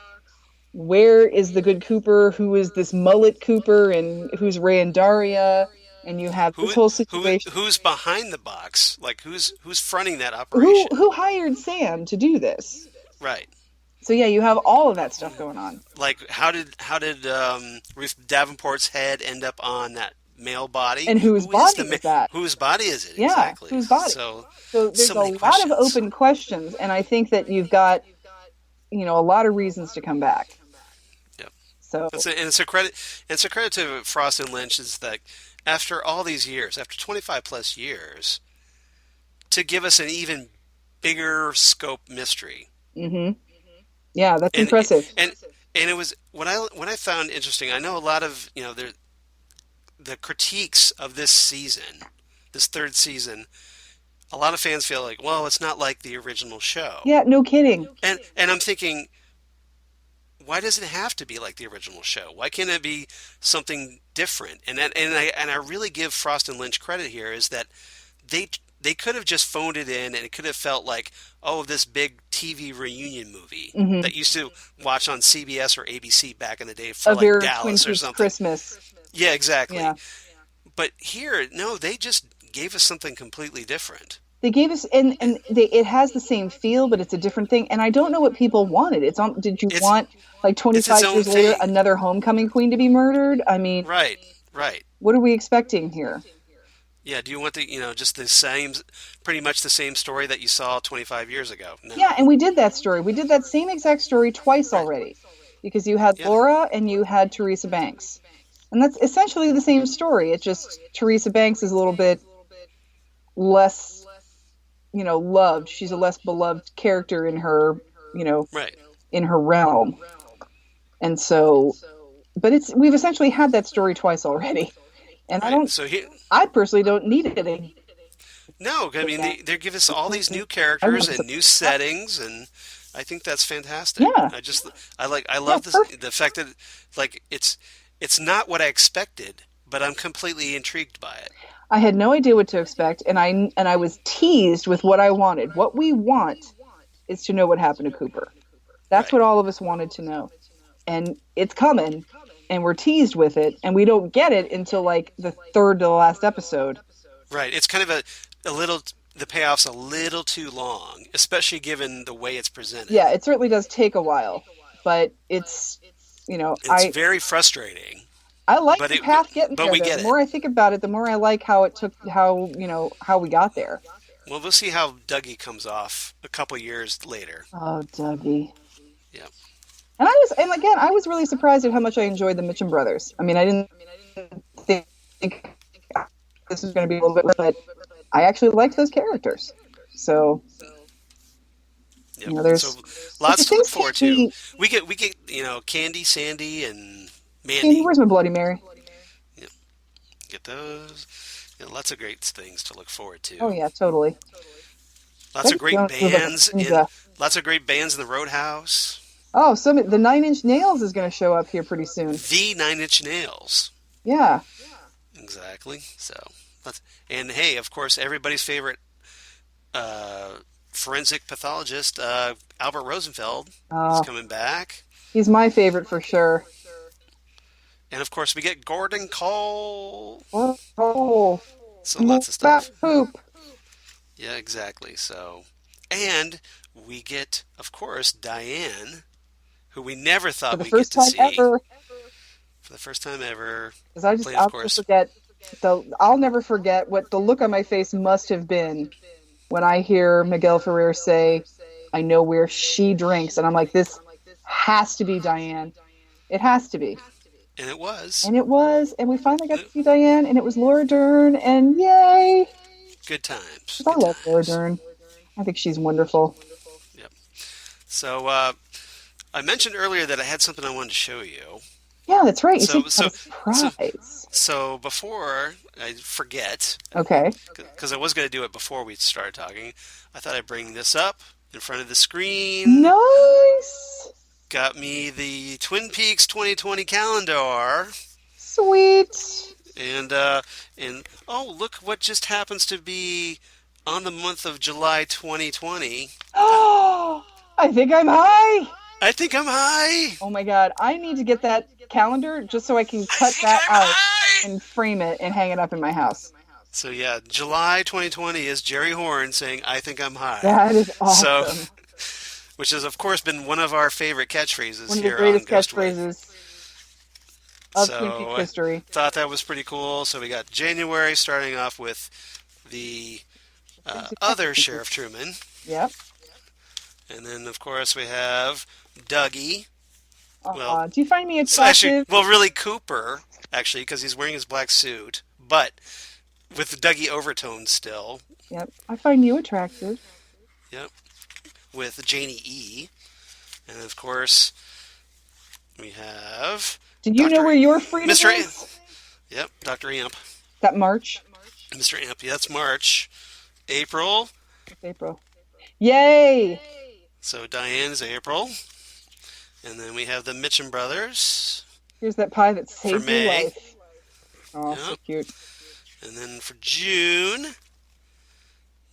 Where is the good Cooper? Who is this mullet Cooper? And who's Randaria? And you have this whole situation. Who's behind the box? Like who's fronting that Who operation? who hired Sam to do this? Right. So yeah, you have all of that stuff going on. Like how did Ruth Davenport's head end up on that male body? And whose body is that? Whose body is it Yeah, exactly? whose body? So there's so a many lot of questions. open questions, and I think that you've got, a lot of reasons to come back. Yep. So It's a credit to Frost and Lynch is that after all these years, after 25 plus years, to give us an even bigger scope mystery. yeah, that's impressive. And it was what I found interesting. I know a lot of the critiques of this season, this third season. A lot of fans feel like, well, it's not like the original show. Yeah, no kidding. And I'm thinking, why does it have to be like the original show? Why can't it be something different? And I really give Frost and Lynch credit here is that they could have just phoned it in and it could have felt like, oh, this big TV reunion movie that used to watch on CBS or ABC back in the day for Of like your Dallas Twin or Peaks something. Christmas. Yeah, exactly. Yeah. But here, no, they just gave us something completely different. They gave us, it has the same feel, but it's a different thing. And I don't know what people wanted. Did you want, like, it's its 25 own years later, thing. another homecoming queen to be murdered? I mean, Right. what are we expecting here? Yeah, do you want just the same, pretty much the same story that you saw 25 years ago? No. Yeah, and we did that story. We did that same exact story twice Right. already, because you had Yeah. Laura and you had Teresa Banks. And that's essentially the same story. It's just Teresa Banks is a little bit less, loved. She's a less beloved character in her, Right. in her realm. And so, but we've essentially had that story twice already. And Right. So I personally don't need it again. no, I mean they give us all these new characters and new settings, and I think that's fantastic. Yeah. I love the fact that, like, it's not what I expected, but I'm completely intrigued by it. I had no idea what to expect, and I was teased with what I wanted. What we want is to know what happened to Cooper. That's Right. what all of us wanted to know. And it's coming, and we're teased with it, and we don't get it until, like, the third to the last episode. Right. It's kind of a little, the payoff's a little too long, especially given the way it's presented. Yeah, it certainly does take a while, but it's, It's very frustrating. I like the path getting there. we Though. get The more I think about it, the more I like how we got there. Well, we'll see how Dougie comes off a couple years later. Oh, Dougie. Yeah. And I was really surprised at how much I enjoyed the Mitchum brothers. I mean, I didn't think this was going to be a little bit, but I actually liked those characters. So, Yep. there's lots to look forward to. Candy, We get Candy, Sandy, and Mandy. Candy, where's my Bloody Mary? Yep. Get those. Lots of great things to look forward to. Oh yeah, totally. Lots of great bands lots of great bands in the Roadhouse. Oh, the 9 Inch Nails is going to show up here pretty soon. The 9 Inch Nails. Yeah. Exactly. So, and hey, of course, everybody's favorite forensic pathologist, Albert Rosenfeld, is coming back. He's my favorite for sure. And of course, we get Gordon Cole. Oh. So lots of stuff. Poop. Yeah, exactly. So, and we get, of course, Diane, who we never thought we'd get to see. For the first time ever. Because I'll never forget what the look on my face must have been when I hear Miguel Ferrer say, "I know where she drinks," and I'm like, this has to be Diane. It has to be. And it was. And we finally got to see Diane, and it was Laura Dern, and yay! Good times. I love Laura Dern. I think she's wonderful. Yep. So, I mentioned earlier that I had something I wanted to show you. Yeah, that's right. You said you had a surprise. So before I forget, okay, because I was going to do it before we started talking, I thought I'd bring this up in front of the screen. Nice. Got me the Twin Peaks 2020 calendar. Sweet. And oh, look what just happens to be on the month of July 2020. Oh, I think I'm high. I think I'm high. Oh my God, I need to get that calendar just so I can cut that out and frame it and hang it up in my house. So yeah, July 2020 is Jerry Horn saying, "I think I'm high." That is awesome. So, which has, of course, been one of our favorite catchphrases one of here the greatest on Ghostwave. catchphrases of Twin Peaks history. Thought that was pretty cool. So we got January starting off with the other Sheriff Truman. Yep. And then, of course, we have Dougie. Well, do you find me attractive? Really Cooper, actually, because he's wearing his black suit, but with the Dougie overtones still. Yep. I find you attractive. Yep. With Janie E. And, of course, we have... Did you know where your freedom is? Mr. Amp. Yep, Dr. Amp. That March? Mr. Amp, yeah, that's March. April. It's April. Yay! So Diane's April. And then we have the Mitchum brothers. Here's that pie that saved your May. life. Oh, yep. So cute. And then for June,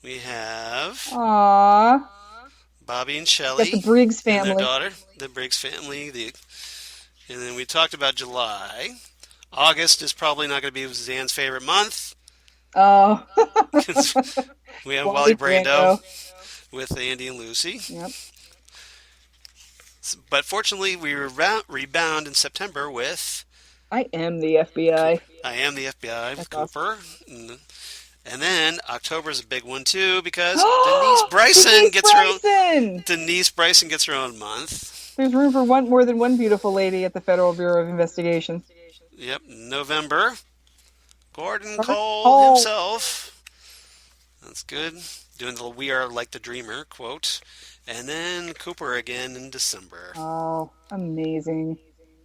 we have... Aww. Bobby and Shelley. Got the Briggs family. And their daughter, the Briggs family. And then we talked about July. August is probably not going to be Zan's favorite month. Oh. We have Wally Wally Brando Brando. with Andy and Lucy. Yep. But fortunately, we rebound in September with I am the FBI. I Am the FBI with That's awesome. Cooper. And then October's a big one too because Denise Bryson Denise gets her own. Bryson! Denise Bryson gets her own month. There's room for more than one beautiful lady at the Federal Bureau of Investigation. Yep, November. Gordon Cole. Cole himself. That's good. Doing the "We Are Like the Dreamer" quote. And then Cooper again in December. Oh, amazing.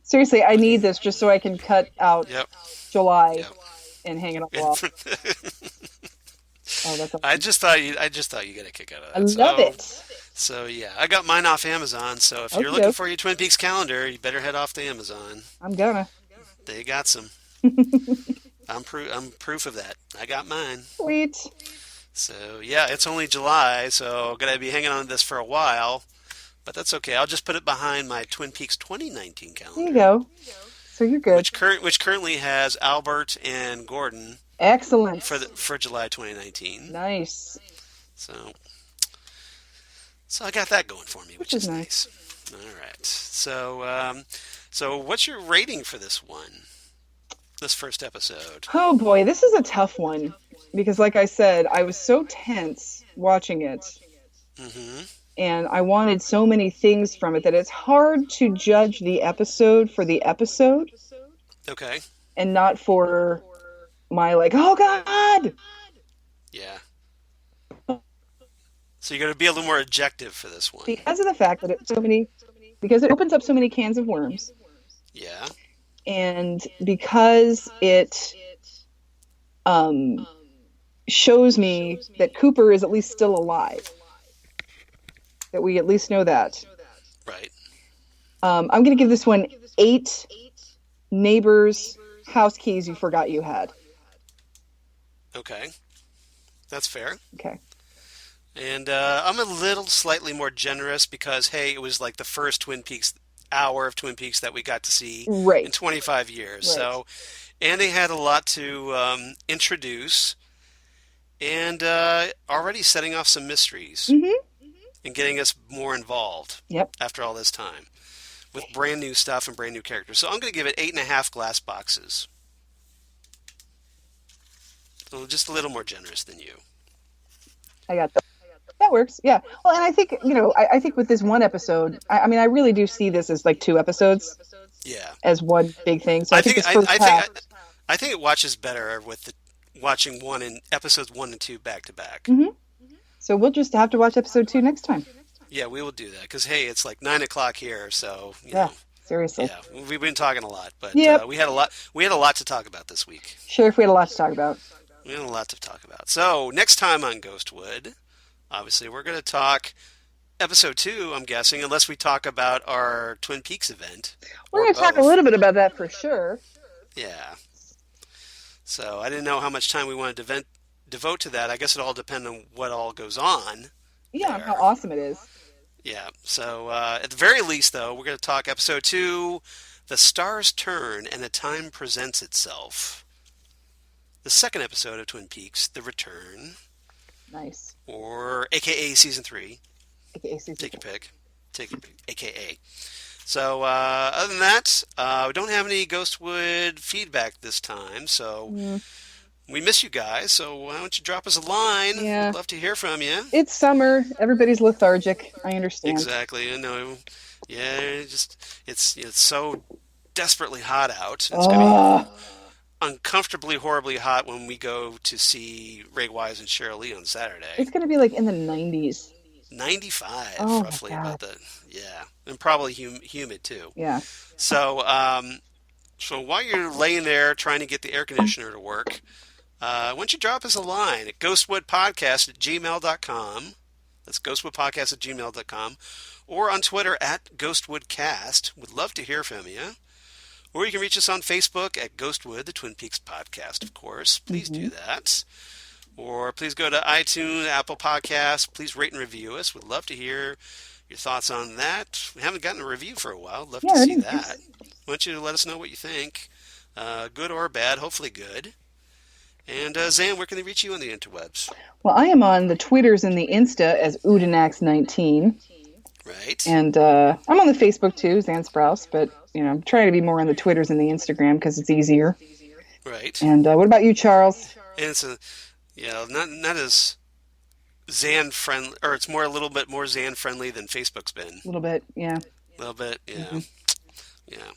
Seriously, I need this just so I can cut out Yep. July Yep. and hang it on the wall. Oh, that's awesome. I just thought you get a kick out of that. I love it. So yeah, I got mine off Amazon. So if you're looking for your Twin Peaks calendar, you better head off to Amazon. I'm gonna. They got some. I'm proof of that. I got mine. Sweet. So yeah, it's only July, so I'm gonna be hanging on to this for a while. But that's okay. I'll just put it behind my Twin Peaks 2019 calendar. There you go. So you're good. Which currently has Albert and Gordon. Excellent. For July 2019. Nice. So I got that going for me, which is nice. All right. So what's your rating for this one? This first episode? Oh boy, this is a tough one because, like I said, I was so tense watching it, and I wanted so many things from it that it's hard to judge the episode for the episode. Okay. And not for my oh God. Yeah. So you're going to be a little more objective for this one. Because of the fact that because it opens up so many cans of worms. Yeah. And because it shows me that Cooper is at least still alive. That we at least know that. Right. I'm going to give this one 8 neighbors' house keys you forgot you had. Okay. That's fair. Okay. And I'm a little slightly more generous because, hey, it was like the first hour of Twin Peaks that we got to see in 25 years. Right. So, and they had a lot to introduce and already setting off some mysteries and getting us more involved after all this time with brand new stuff and brand new characters. So I'm going to give it 8.5 glass boxes. So just a little more generous than you. I got that. That works. Yeah. Well, and I think, I think with this one episode, I mean, I really do see this as 2 episodes. Yeah. As one big thing. So I think it watches better with watching episodes 1 and 2 back to back. Mm-hmm. So we'll just have to watch episode 2 next time. Yeah, we will do that because hey, it's 9:00 here, so you know. Seriously. Yeah, we've been talking a lot, but we had a lot to talk about this week. Sheriff, we had a lot to talk about. We had a lot to talk about. So next time on Ghostwood, obviously we're going to talk episode 2. I'm guessing, unless we talk about our Twin Peaks event. We're going to talk a little bit about that for sure. Yeah. So I didn't know how much time we wanted to devote to that. I guess it all depends on what all goes on. Yeah, how awesome it is. Yeah. So at the very least, though, we're going to talk episode 2, The Stars Turn and a Time Presents Itself. The second episode of Twin Peaks, The Return. Nice. Or a.k.a. Season 3. A.k.a. Season 3. Take your pick. A.k.a. So other than that, we don't have any Ghostwood feedback this time, so we miss you guys, so why don't you drop us a line? Yeah. We'd love to hear from you. It's summer. Everybody's lethargic. I understand. Exactly. I know. Yeah, it's so desperately hot out. It's going to be uncomfortably, horribly hot when we go to see Ray Wise and Cheryl Lee on Saturday. It's going to be in the 90s. 95, roughly. About and probably humid too. Yeah. So, so while you're laying there trying to get the air conditioner to work, why don't you drop us a line at ghostwoodpodcast@gmail.com. That's ghostwoodpodcast@gmail.com, or on Twitter at ghostwoodcast. Would love to hear from you. Or you can reach us on Facebook at Ghostwood, the Twin Peaks podcast. Of course, please do that. Or please go to iTunes, Apple Podcasts. Please rate and review us. We'd love to hear your thoughts on that. We haven't gotten a review for a while. Love to see that. Why don't you let us know what you think, good or bad, hopefully good. And Xan, where can they reach you on the interwebs? Well, I am on the Twitters and the Insta as Udinax19. Right. And I'm on the Facebook too, Xan Sprouse, but I'm trying to be more on the Twitters and the Instagram because it's easier. Right. And what about you, Charles? And it's not as Xan friendly, or it's a little bit more Xan friendly than Facebook's been. A little bit, yeah. A little bit, yeah. Mm-hmm. Yeah,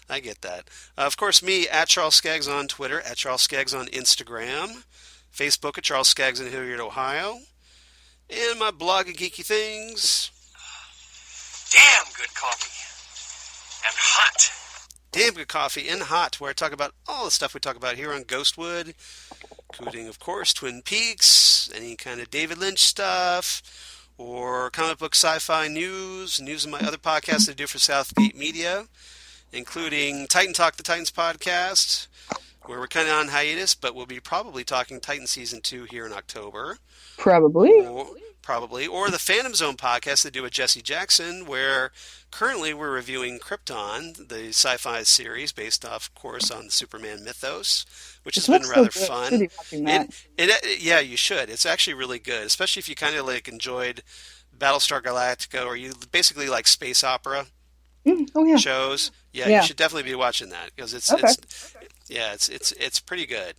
I get that. Of course, me at Charles Skaggs on Twitter, at Charles Skaggs on Instagram, Facebook at Charles Skaggs in Hilliard, Ohio, and my blog at Geeky Things. Damn good coffee. And hot. Damn Good Coffee and Hot, where I talk about all the stuff we talk about here on Ghostwood, including, of course, Twin Peaks, any kind of David Lynch stuff, or comic book sci-fi news of my other podcasts that I do for Southgate Media, including Titan Talk, the Titans podcast, where we're kind of on hiatus, but we'll be probably talking Titan Season 2 here in October. Probably. Or the Phantom Zone podcast they do with Jesse Jackson, where currently we're reviewing Krypton, the sci-fi series based off, of course, on the Superman mythos, which has been rather fun. Should be watching that. Yeah, you should. It's actually really good, especially if you kind of enjoyed Battlestar Galactica, or you basically like space opera shows. Yeah, you should definitely be watching that because it's pretty good.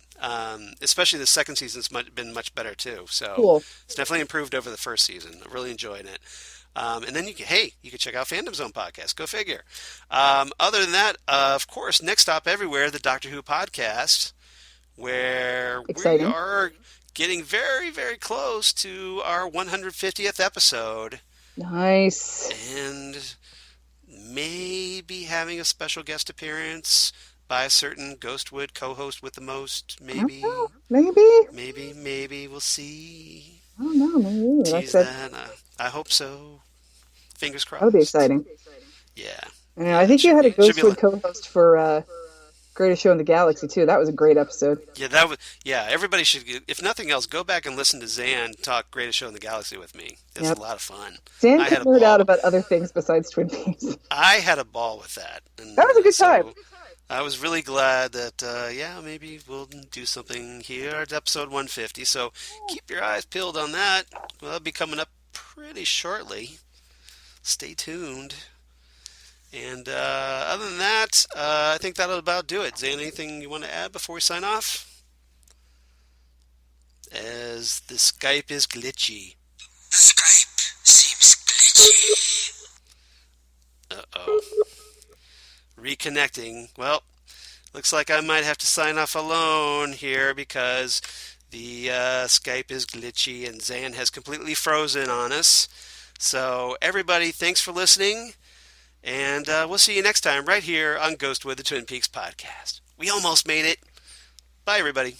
Especially the second season's been much better too. So cool. It's definitely improved over the first season. I really enjoyed it. And then you can check out Phantom Zone podcast. Go figure. Other than that, of course, Next Stop Everywhere, the Doctor Who podcast, where Exciting. we are getting very, very close to our 150th episode. Nice. And maybe having a special guest appearance by a certain Ghostwood co-host with the most, maybe. Maybe. We'll see. I don't know. Maybe. Tease that. I hope so. Fingers crossed. That would be exciting. Yeah. I think you had a Ghostwood co-host for Greatest Show in the Galaxy too. That was a great episode. Yeah, everybody should, if nothing else, go back and listen to Xan talk Greatest Show in the Galaxy with me. It's a lot of fun. Xan can nerd out about other things besides Twin Peaks. I had a ball with that. And, that was a good time. I was really glad that, maybe we'll do something here at episode 150. So keep your eyes peeled on that. Well, that'll be coming up pretty shortly. Stay tuned. And other than that, I think that'll about do it. Xan, anything you want to add before we sign off? As the Skype is glitchy. The Skype seems glitchy. Uh-oh. Reconnecting. Well, looks like I might have to sign off alone here because the Skype is glitchy and Xan has completely frozen on us. So everybody, thanks for listening. And we'll see you next time right here on Ghostwood, the Twin Peaks podcast. We almost made it. Bye, everybody.